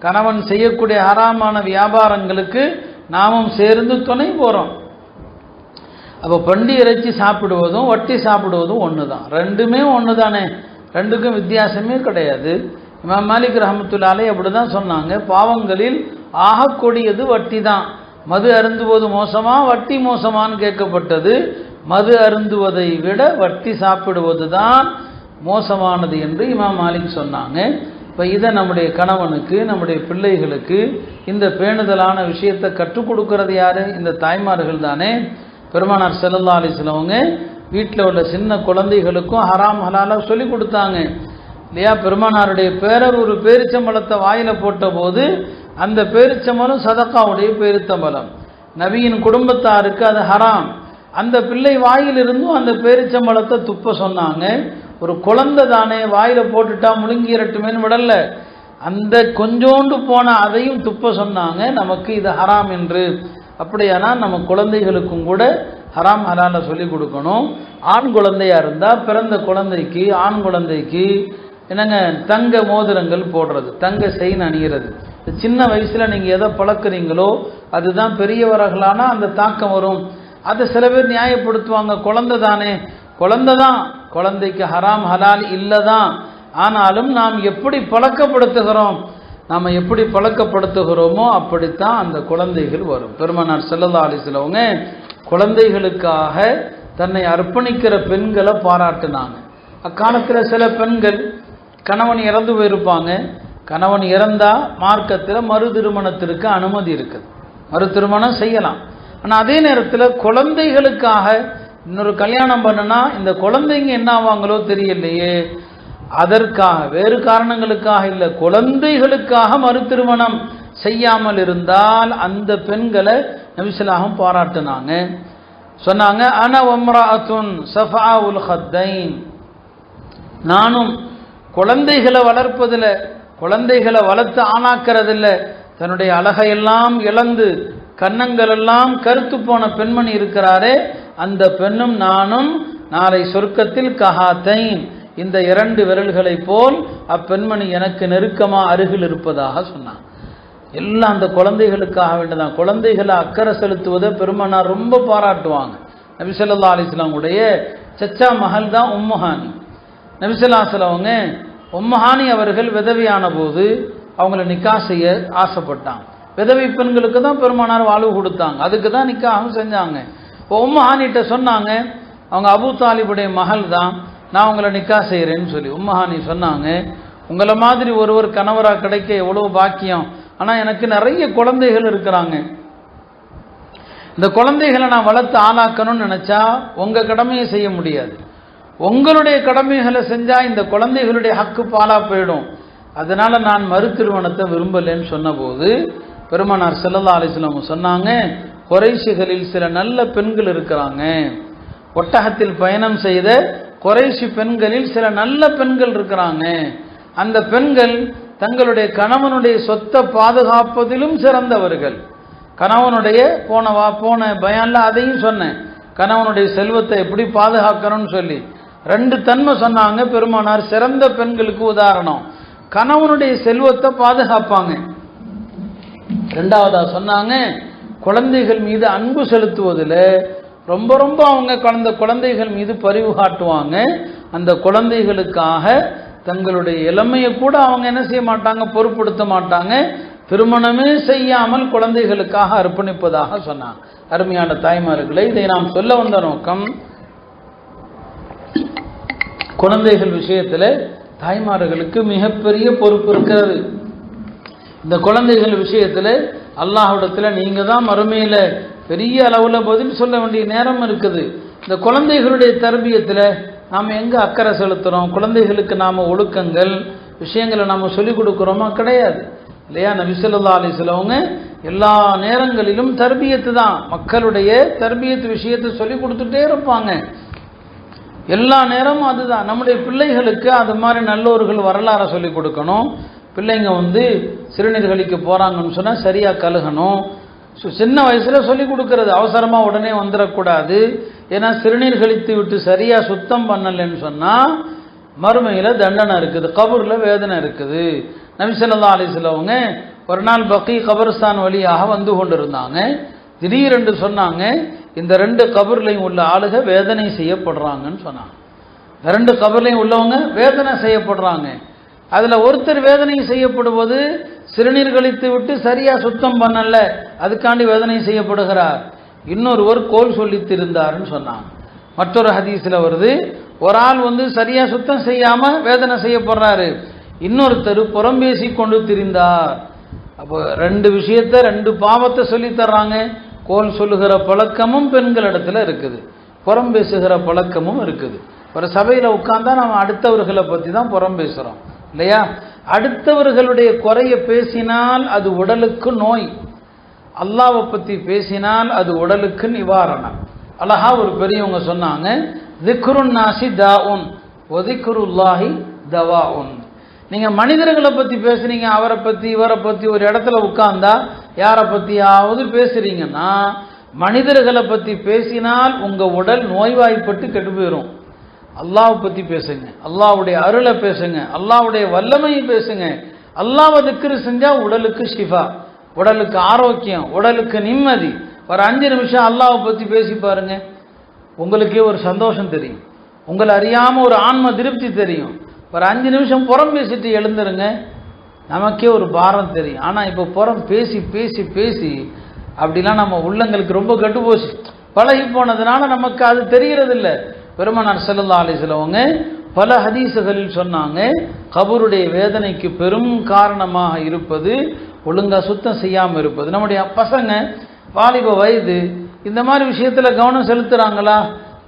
கணவன் செய்யக்கூடிய ஹராமான வியாபாரங்களுக்கு நாமும் சேர்ந்து துணை போகிறோம். அப்போ பண்டி இறைச்சி சாப்பிடுவதும் வட்டி சாப்பிடுவதும் ஒன்று தான். ரெண்டுமே ஒன்று தானே, ரெண்டுக்கும் வித்தியாசமே கிடையாது. இமாம் மாலிக் ரஹமத்துல்லாஹி அலைஹி அப்படி தான் சொன்னாங்க, பாவங்களில் ஆகக்கூடியது வட்டி தான். மது அருந்துவது மோசமா வட்டி மோசமானு கேட்கப்பட்டது. மது அருந்துவதை விட வட்டி சாப்பிடுவது தான் மோசமானது என்று இமாம் மாலிக் சொன்னாங்க. இப்போ இதை நம்முடைய கணவனுக்கு நம்முடைய பிள்ளைகளுக்கு இந்த பேணுதலான விஷயத்தை கற்றுக் கொடுக்கறது யாரு? இந்த தாய்மார்கள் தானே. பெருமானார் ஸல்லல்லாஹு அலைஹி வஸல்லம் அவங்க வீட்டில் உள்ள சின்ன குழந்தைகளுக்கும் ஹராம் ஹலாலா சொல்லி கொடுத்தாங்க இல்லையா? பெருமானாருடைய பேரர் ஒரு பேரிச்சம்பழத்தை வாயில போட்ட போது அந்த பேரிச்சம்பழம் சதக்காவுடைய பேரிச்சம்பழம், நபியின் குடும்பத்தாருக்கு அது ஹராம். அந்த பிள்ளை வாயிலிருந்தும் அந்த பேரிச்சம்பழத்தை துப்ப சொன்னாங்க. ஒரு குழந்தை தானே, வாயில போட்டுட்டா முழுங்கிரட்டுமேன்னு விடல, அந்த கொஞ்சோண்டு போன அதையும் துப்ப சொன்னாங்க. நமக்கு இது ஹராம் என்று. அப்படியானால் நம்ம குழந்தைகளுக்கும் கூட ஹராம் ஹலால சொல்லி கொடுக்கணும். ஆண் குழந்தையா இருந்தா பிறந்த குழந்தைக்கு, ஆண் குழந்தைக்கு என்னங்க தங்க மோதிரங்கள் போடுறது, தங்க செயின் அணிகிறது. சின்ன வயசுல நீங்க எதை பழக்கிறீங்களோ அதுதான் பெரியவர்களானா அந்த தாக்கம் வரும். அதை சில பேர் நியாயப்படுத்துவாங்க, குழந்தை தானே, குழந்தை தான், குழந்தைக்கு ஹராம் ஹலால் இல்லைதான். ஆனாலும் நாம் எப்படி பழக்கப்படுத்துகிறோம், நாம் எப்படி பழக்கப்படுத்துகிறோமோ அப்படித்தான் அந்த குழந்தைகள் வரும். பெருமானார் ஸல்லல்லாஹு அலைஹி வஸல்லம் அவங்க குழந்தைகளுக்காக தன்னை அர்ப்பணிக்கிற பெண்களை பாராட்டினாங்க. அக்காலத்தில் சில பெண்கள் கணவன் இறந்து போயிருப்பாங்க. கணவன் இறந்தா மார்க்கத்தில் மறு திருமணத்திற்கு அனுமதி இருக்குது, மறு திருமணம் செய்யலாம். ஆனால் அதே நேரத்தில் குழந்தைகளுக்காக இன்னொரு கல்யாணம் பண்ணுனா இந்த குழந்தைங்க என்ன ஆவாங்களோ தெரியலையே, அதற்காக வேறு காரணங்களுக்காக இல்லை, குழந்தைகளுக்காக மறு திருமணம் செய்யாமல் இருந்தால் அந்த பெண்களை நபிஸல்லாஹு பாராட்டினாங்க. சொன்னாங்க, அன வம்ராஅத்துன் ஸஃபாஉல் ஹத்தைன், நானும் குழந்தைகளை வளர்ப்பதில், குழந்தைகளை வளர்த்து ஆணாக்கிறதில்ல, தன்னுடைய அழகையெல்லாம் இழந்து கன்னங்கள் எல்லாம் கருத்து போன பெண்மணி இருக்கிறாரே, அந்த பெண்ணும் நானும் நாளை சொர்க்கத்தில் கஹாத்தைன், இந்த இரண்டு விரல்களை போல் அப்பெண்மணி எனக்கு நெருக்கமா அருகில் இருப்பதாக சொன்னான். எல்லாம் அந்த குழந்தைகளுக்காக வேண்டியதான். குழந்தைகளை அக்கறை செலுத்துவதை பெருமானார் ரொம்ப பாராட்டுவாங்க. நபி ஸல்லல்லாஹு அலைஹி வஸல்லம் உடைய சச்சா மகள் தான் உம்முஹானி. நபி ஸல்லல்லாஹு அலைஹி வஸல்லம் அவங்க உம்முஹானி அவர்கள் விதவையான போது அவங்கள நிக்கா செய்ய ஆசைப்பட்டாங்க. விதவை பெண்களுக்கு தான் பெருமானார் வாழ்வு கொடுத்தாங்க, அதுக்கு தான் நிக்காகவும் செஞ்சாங்க. இப்போ உம்முஹானிட்ட சொன்னாங்க, அவங்க அபூ தாலிபுடைய மகள் தான், நான் உங்களை நிக்கா செய்கிறேன்னு சொல்லி. உம்முஹானி சொன்னாங்க, உங்களை மாதிரி ஒருவர் கணவராக கிடைக்க எவ்வளோ பாக்கியம், ஆனால் எனக்கு நிறைய குழந்தைகள் இருக்கிறாங்க, இந்த குழந்தைகளை நான் வளர்த்து ஆளாக்கணும்னு நினச்சா உங்கள் கடமையை செய்ய முடியாது, உங்களுடைய கடமைகளை செஞ்சால் இந்த குழந்தைகளுடைய ஹக்கு பாலா போயிடும், அதனால் நான் மறு திருமணத்தை விரும்பலைன்னு சொன்னபோது பெருமானார் ஸல்லல்லாஹு அலைஹி வஸல்லம் சொன்னாங்க, குறைஷிகளில் சில நல்ல பெண்கள் இருக்கிறாங்க, ஒட்டகத்தில் பயணம் செய்த குறைஷி பெண்களில் சில நல்ல பெண்கள் இருக்கிறாங்க, அந்த பெண்கள் தங்களுடைய கணவனுடைய சொத்தை பாதுகாப்பதிலும் சிறந்தவர்கள். கணவனுடைய போன பயான்ல அதையும் சொன்னேன், கணவனுடைய செல்வத்தை எப்படி பாதுகாக்கணும்னு சொல்லி ரெண்டு தன்மை சொன்னாங்க பெருமானார். சிறந்த பெண்களுக்கு உதாரணம் கணவனுடைய செல்வத்தை பாதுகாப்பாங்க. ரெண்டாவதா சொன்னாங்க, குழந்தைகள் மீது அன்பு செலுத்துவதில் ரொம்ப ரொம்ப அவங்க குழந்தைகள் மீது பரிவு காட்டுவாங்க. அந்த குழந்தைகளுக்காக தங்களுடைய இளமையை கூட அவங்க என்ன செய்ய மாட்டாங்க, பொருட்படுத்த மாட்டாங்க, திருமணமே செய்யாமல் குழந்தைகளுக்காக அர்ப்பணிப்பதாக சொன்னாங்க. அருமையான தாய்மார்களை, இதை நாம் சொல்ல வந்த நோக்கம், குழந்தைகள் விஷயத்தில் தாய்மார்களுக்கு மிகப்பெரிய பொறுப்பு இருக்கிறது. இந்த குழந்தைகள் விஷயத்தில் அல்லாஹ்விடத்தில் நீங்கள் தான் மறுமையில் பெரிய அளவில் பதில் சொல்ல வேண்டிய நேரம் இருக்குது. இந்த குழந்தைகளுடைய தர்பியத்தில் நாம் எங்கே அக்கறை செலுத்துகிறோம்? குழந்தைகளுக்கு நாம் ஒழுக்கங்கள் விஷயங்களை நாம் சொல்லிக் கொடுக்குறோமா? கிடையாது இல்லையா? நபி ஸல்லல்லாஹு அலைஹி வஸல்லம் எல்லா நேரங்களிலும் தர்பியத்து தான், மக்களுடைய தர்பியத்து விஷயத்தை சொல்லி கொடுத்துட்டே இருப்பாங்க. எல்லா நேரமும் அதுதான். நம்முடைய பிள்ளைகளுக்கு அது மாதிரி நல்லோர்கள் வரலாறை சொல்லிக் கொடுக்கணும். பிள்ளைங்க சிறுநீர் கழிக்க போகிறாங்கன்னு சொன்னால் சரியாக கழுகணும். சின்ன வயசில் சொல்லிக் கொடுக்கறது, அவசரமாக உடனே வந்துடக்கூடாது. ஏன்னா சிறுநீர் கழித்து விட்டு சரியாக சுத்தம் பண்ணலைன்னு சொன்னால் மறுமையில் தண்டனை இருக்குது, கபூரில் வேதனை இருக்குது. நபி ஸல்லல்லாஹு அலைஹி வஸல்லம் ஒரு நாள் பக்கி கபர்ஸ்தான் வழியாக வந்து கொண்டிருந்தாங்க. திடீரென்று சொன்னாங்க, இந்த 2 கபர்லையும் உள்ள ஆளுக வேதனை செய்யப்படுறாங்கன்னு சொன்னாங்க. 2 கபர்லையும் உள்ளவங்க வேதனை செய்யப்படுறாங்க. அதில் ஒருத்தர் வேதனை செய்யப்படுவது சிறுநீர் கழித்து விட்டு சரியாக சுத்தம் பண்ணல, அதுக்காண்டி வேதனை செய்யப்படுகிறார். இன்னொருவர் கோல் சொல்லித்து இருந்தாருன்னு சொன்னாங்க. மற்றொரு ஹதீஸில் வருது, ஒரு ஆள் சரியாக சுத்தம் செய்யாமல் வேதனை செய்யப்படுறாரு, இன்னொருத்தர் புறம்பேசி கொண்டு திரிந்தார். அப்போ 2 விஷயத்தை 2 பாவத்தை சொல்லி தர்றாங்க. கோல் சொல்லுகிற பழக்கமும் பெண்களிடத்தில் இருக்குது, புறம் பேசுகிற பழக்கமும் இருக்குது. ஒரு சபையில் உட்கார்ந்தா நம்ம அடுத்தவர்களை பற்றி தான் புறம் பேசுகிறோம் இல்லையா? அடுத்தவர்களுடைய குறைய பேசினால் அது உடலுக்கு நோய், அல்லாஹ்வை பற்றி பேசினால் அது உடலுக்கு நிவாரணம். அழகா ஒரு பெரியவங்க சொன்னாங்க, திக்ருன் நாசி தாஉன் வ திக்ருல்லாஹி தவாஉன். நீங்கள் மனிதர்களை பற்றி பேசுறீங்க, அவரை பற்றி இவரை பற்றி ஒரு இடத்துல உட்கார்ந்தா யாரை பற்றியாவது பேசுறீங்கன்னா, மனிதர்களை பற்றி பேசினால் உங்கள் உடல் நோய்வாய்ப்பட்டு கெட்டு போயிடும். அல்லாஹ்வை பற்றி பேசுங்க, அல்லாஹ்வுடைய அருளை பேசுங்க, அல்லாஹ்வுடைய வல்லமையை பேசுங்க. அல்லாஹ்வை திக்ரு செஞ்சால் உடலுக்கு ஷிஃபா, உடலுக்கு ஆரோக்கியம், உடலுக்கு நிம்மதி. ஒரு 5 நிமிஷம் அல்லாஹ்வை பற்றி பேசி பாருங்க, உங்களுக்கே ஒரு சந்தோஷம் தெரியும், உங்களை அறியாமல் ஒரு ஆன்ம திருப்தி தெரியும். ஒரு 5 நிமிஷம் புறம் பேசிட்டு எழுந்துருங்க, நமக்கே ஒரு பாரம் தெரியும். ஆனால் இப்போ புறம் பேசி பேசி பேசி அப்படிலாம் நம்ம உள்ளங்களுக்கு ரொம்ப கெட்டு போச்சு, பழகி போனதுனால நமக்கு அது தெரிகிறதில்ல. பெருமானார் ஸல்லல்லாஹு அலைஹி வஸல்லம் பல ஹதீஸுகளில் சொன்னாங்க, கபருடைய வேதனைக்கு பெரும் காரணமாக இருப்பது ஒழுங்கா சுத்தம் செய்யாமல் இருப்பது. நம்முடைய பசங்க வாலிப வயது இந்த மாதிரி விஷயத்தில் கவனம் செலுத்துகிறாங்களா?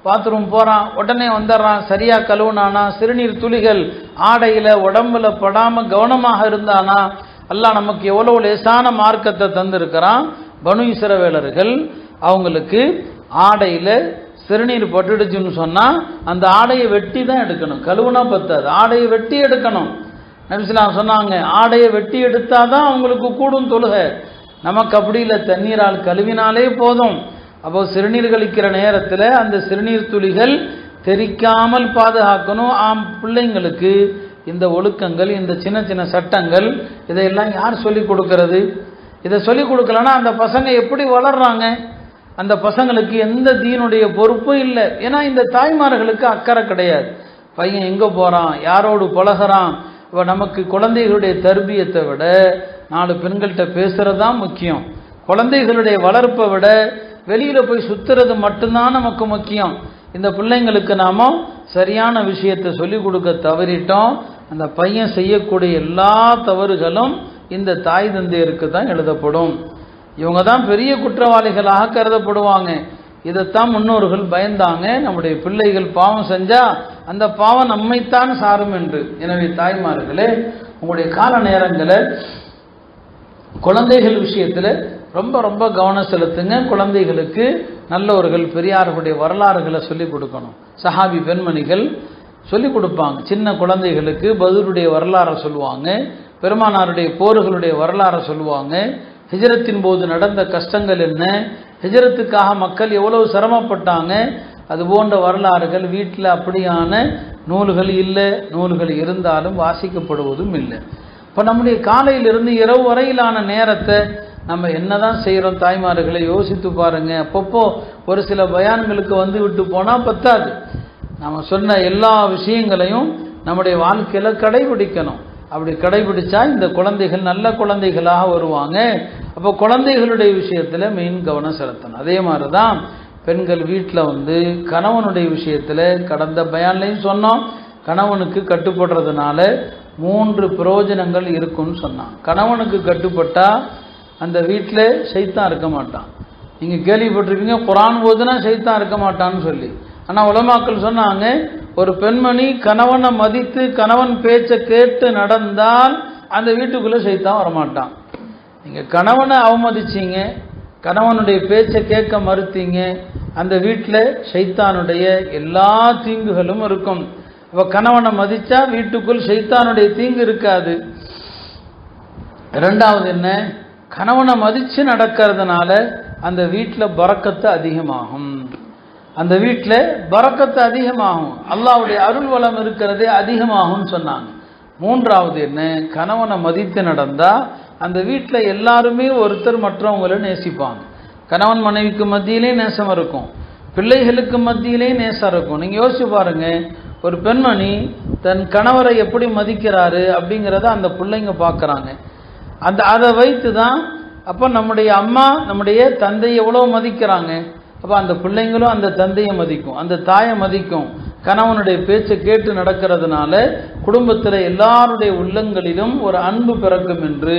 பாத்ரூம் போகிறான், உடனே வந்துடுறான், சரியாக கழுவுனானா, சிறுநீர் துளிகள் ஆடையில் உடம்புல படாமல் கவனமாக இருந்தானா? அல்லாஹ் நமக்கு எவ்வளோ லேசான மார்க்கத்தை தந்திருக்கிறான். பனு இஸ்ரவேலர்கள் அவங்களுக்கு ஆடையில் சிறுநீர் பட்டுடுச்சுன்னு சொன்னால் அந்த ஆடையை வெட்டி தான் எடுக்கணும், கழுவுனா பத்தாது, ஆடையை வெட்டி எடுக்கணும். நபி ஸல்லல்லாஹு அலைஹி வஸல்லம் சொன்னாங்க, ஆடையை வெட்டி எடுத்தால் தான் அவங்களுக்கு கூடும் தொழுகை. நமக்கு அப்படி இல்லை, தண்ணீரால் கழுவினாலே போதும். அப்போ சிறுநீர் கழிக்கிற நேரத்தில் அந்த சிறுநீர் துளிகள் தெரிக்காமல் பாதுகாக்கணும். பிள்ளைங்களுக்கு இந்த ஒழுக்கங்கள், இந்த சின்ன சின்ன சட்டங்கள், இதையெல்லாம் யார் சொல்லிக் கொடுக்கறது? இதை சொல்லிக் கொடுக்கலன்னா அந்த பசங்க எப்படி வளர்றாங்க? அந்த பசங்களுக்கு எந்த தீனுடைய பொறுப்பும் இல்லை. ஏன்னா இந்த தாய்மார்களுக்கு அக்கறை கிடையாது. பையன் எங்கே போகிறான், யாரோடு பழகிறான். இப்போ நமக்கு குழந்தைகளுடைய தர்பியத்தை விட 4 பெண்கள்கிட்ட பேசுகிறது தான் முக்கியம். குழந்தைகளுடைய வளர்ப்பை விட வெளியில் போய் சுற்றுறது மட்டும்தான் நமக்கு முக்கியம். இந்த பிள்ளைங்களுக்கு நாம் சரியான விஷயத்தை சொல்லிக் கொடுக்க தவறிட்டோம். அந்த பையன் செய்யக்கூடிய எல்லா தவறுகளும் இந்த தாய் தந்தையருக்கு தான் எழுதப்படும். இவங்க தான் பெரிய குற்றவாளிகளாக கருதப்படுவாங்க. இதைத்தான் முன்னோர்கள் பயந்தாங்க, நம்முடைய பிள்ளைகள் பாவம் செஞ்சால் அந்த பாவம் நம்மைத்தான் சாரும் என்று. எனவே தாய்மார்களே, உங்களுடைய கால நேரங்களை குழந்தைகள் விஷயத்தில் ரொம்ப ரொம்ப கவனம் செலுத்துங்க. குழந்தைகளுக்கு நல்லவர்கள் பெரியார்களுடைய வரலாறுகளை சொல்லிக் கொடுக்கணும். சஹாபி பெண்மணிகள் சொல்லிக் கொடுப்பாங்க. சின்ன குழந்தைகளுக்கு பத்ருடைய வரலாறை சொல்லுவாங்க, பெருமானாருடைய போர்களுடைய வரலாறை சொல்லுவாங்க. ஹிஜ்ரத்தின் போது நடந்த கஷ்டங்கள் என்ன, ஹிஜ்ரத்துக்காக மக்கள் எவ்வளவு சிரமப்பட்டாங்க, அது போன்ற வரலாறுகள். வீட்டில் அப்படியான நூல்கள் இல்லை, நூல்கள் இருந்தாலும் வாசிக்கப்படுவதும் இல்லை. இப்போ நம்முடைய காலையிலிருந்து இரவு வரையிலான நேரத்தை நம்ம என்னதான் செய்கிறோம்? தாய்மார்களை யோசித்து பாருங்க. அப்பப்போ ஒரு சில பயான்களுக்கு வந்து விட்டு போனால் பத்தாது. நம்ம சொன்ன எல்லா விஷயங்களையும் நம்முடைய வாழ்க்கையில் கடைபிடிக்கணும். அப்படி கடைபிடிச்சா இந்த குழந்தைகள் நல்ல குழந்தைகளாக வருவாங்க. அப்போ குழந்தைகளுடைய விஷயத்தில் மெயின் கவனம் செலுத்தணும். அதே மாதிரி தான் பெண்கள் வீட்டில் கணவனுடைய விஷயத்தில் கடந்த பயான்லையும் சொன்னோம், கணவனுக்கு கட்டுப்படுறதுனால 3 பிரயோஜனங்கள் இருக்குன்னு சொன்னான். கணவனுக்கு கட்டுப்பட்டால் அந்த வீட்டில் ஷைத்தான் இருக்க மாட்டான். நீங்கள் கேள்விப்பட்டிருப்பீங்க குர்ஆன் ஓதுனா ஷைத்தான் இருக்க மாட்டான்னு சொல்லி. ஆனால் உலமாக்கள் சொன்னாங்க, ஒரு பெண்மணி கணவனை மதித்து கணவன் பேச்சை கேட்டு நடந்தால் அந்த வீட்டுக்குள்ளே ஷைத்தான் வரமாட்டான். நீங்கள் கணவனை அவமதிச்சிங்க, கணவனுடைய பேச்சை கேட்க மறுத்தீங்க, அந்த வீட்டில் ஷைத்தானுடைய எல்லா தீங்குகளும் இருக்கும். இப்போ கணவனை மதித்தா வீட்டுக்குள் ஷைத்தானுடைய தீங்கு இருக்காது. ரெண்டாவது என்ன, கணவனை மதித்து நடக்கிறதுனால அந்த வீட்டில் பரக்கத்து அதிகமாகும். அந்த வீட்டில் பரக்கத்து அதிகமாகும், அல்லாஹ்வுடைய அருள் வளம் இருக்கிறதே அதிகமாகும்னு சொன்னாங்க. மூன்றாவது என்ன, கணவனை மதித்து நடந்தால் அந்த வீட்டில் எல்லாருமே ஒருத்தர் மற்றவங்களை நேசிப்பாங்க. கணவன் மனைவிக்கு மத்தியிலே நேசம் இருக்கும், பிள்ளைகளுக்கு மத்தியிலே நேசம் இருக்கும். நீங்கள் யோசிச்சு பாருங்க, ஒரு பெண்மணி தன் கணவரை எப்படி மதிக்கிறாரு அப்படிங்கிறத அந்த பிள்ளைங்க பார்க்குறாங்க. அதை வைத்து தான் அப்போ நம்முடைய அம்மா நம்முடைய தந்தையை எவ்வளோ மதிக்கிறாங்க, அப்போ அந்த பிள்ளைங்களும் அந்த தந்தையை மதிக்கும், அந்த தாயை மதிக்கும். கணவனுடைய பேச்சை கேட்டு நடக்கிறதுனால குடும்பத்தில் எல்லாருடைய உள்ளங்களிலும் ஒரு அன்பு பிறக்கும் என்று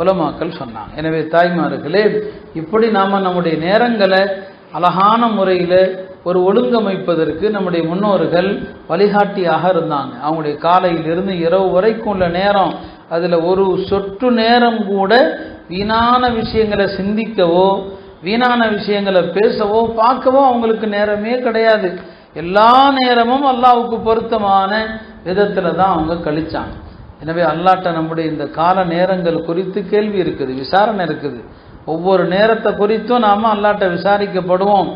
உலமாக்கள் சொன்னாங்க. எனவே தாய்மார்களே, இப்படி நாம் நம்முடைய நேரங்களை அழகான முறையில் ஒரு ஒழுங்கமைப்பதற்கு நம்முடைய முன்னோர்கள் வழிகாட்டியாக இருந்தாங்க. அவங்களுடைய காலையிலிருந்து இரவு வரைக்கும் உள்ள நேரம், அதில் ஒரு சொட்டு நேரம் கூட வீணான விஷயங்களை சிந்திக்கவோ வீணான விஷயங்களை பேசவோ பார்க்கவோ அவங்களுக்கு நேரமே கிடையாது. எல்லா நேரமும் அல்லாஹ்வுக்கு பொருத்தமான விதத்தில் தான் அவங்க கழிச்சாங்க. எனவே அல்லாஹ்ட்ட நம்முடைய இந்த கால நேரங்கள் குறித்து கேள்வி இருக்குது, விசாரணை இருக்குது. ஒவ்வொரு நேரத்தை குறித்தும் நாம் அல்லாஹ்ட்ட விசாரிக்கப்படுவோம்.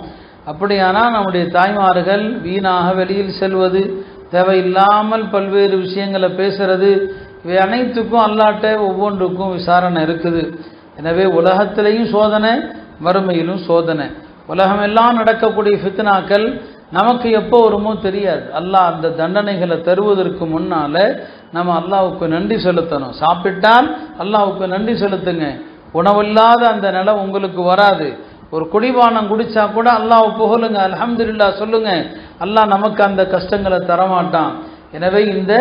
அப்படியானால் நம்முடைய தாய்மார்கள் வீணாக வெளியில் செல்வது, தேவையில்லாமல் பல்வேறு விஷயங்களை பேசுறது, இவை அனைத்துக்கும் அல்லாஹ்ட்ட ஒவ்வொன்றுக்கும் விசாரணை இருக்குது. எனவே உலகத்திலையும் சோதனை, மறுமையிலும் சோதனை. உலகமெல்லாம் நடக்கக்கூடிய ஃபித்னாக்கள் நமக்கு எப்போ வருமோ தெரியாது. அல்லாஹ் அந்த தண்டனைகளை தருவதற்கு முன்னால் நம்ம அல்லாஹ்வுக்கு நன்றி செலுத்தணும். சாப்பிட்டால் அல்லாஹ்வுக்கு நன்றி செலுத்துங்க. உணவில்லாத அந்த நிலை உங்களுக்கு வராது. ஒரு குடிபானம் குடித்தா கூட அல்லாஹ் புகழுங்க, அல்ஹம்துலில்லாஹ் சொல்லுங்க. அல்லாஹ் நமக்கு அந்த கஷ்டங்களை தரமாட்டான். எனவே இந்த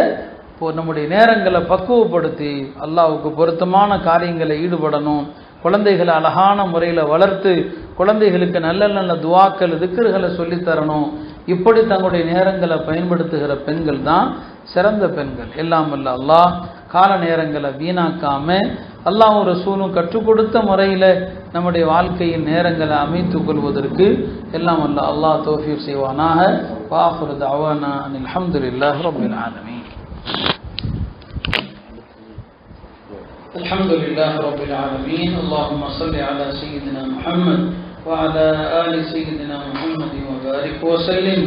நம்முடைய நேரங்களை பக்குவப்படுத்தி அல்லாஹ்வுக்கு பொருத்தமான காரியங்களை ஈடுபடணும். குழந்தைகளை அழகான முறையில் வளர்த்து குழந்தைகளுக்கு நல்ல நல்ல துவாக்கள் திக்ருகளை சொல்லித்தரணும். இப்படி தங்களுடைய நேரங்களை பயன்படுத்துகிற பெண்கள் தான் சிறந்த பெண்கள். எல்லாம் வல்ல அல்லாஹ் கால நேரங்களை வீணாக்காம அல்லாஹ்வும் ரசூலும் கற்றுக் கொடுத்த முறையில் நம்முடைய வாழ்க்கையின் நேரங்களை அமைத்துக் கொள்வதற்கு எல்லாம் வல்ல அல்லாஹ் தௌஃபீக் செய்வானாக. வாஹிரு தஅவானா அல்ஹம்துலில்லாஹி ரப்பில் ஆலமீன். الحمد لله رب العالمين. اللهم صل على سيدنا محمد وعلى آل سيدنا محمد وبارك وسلم.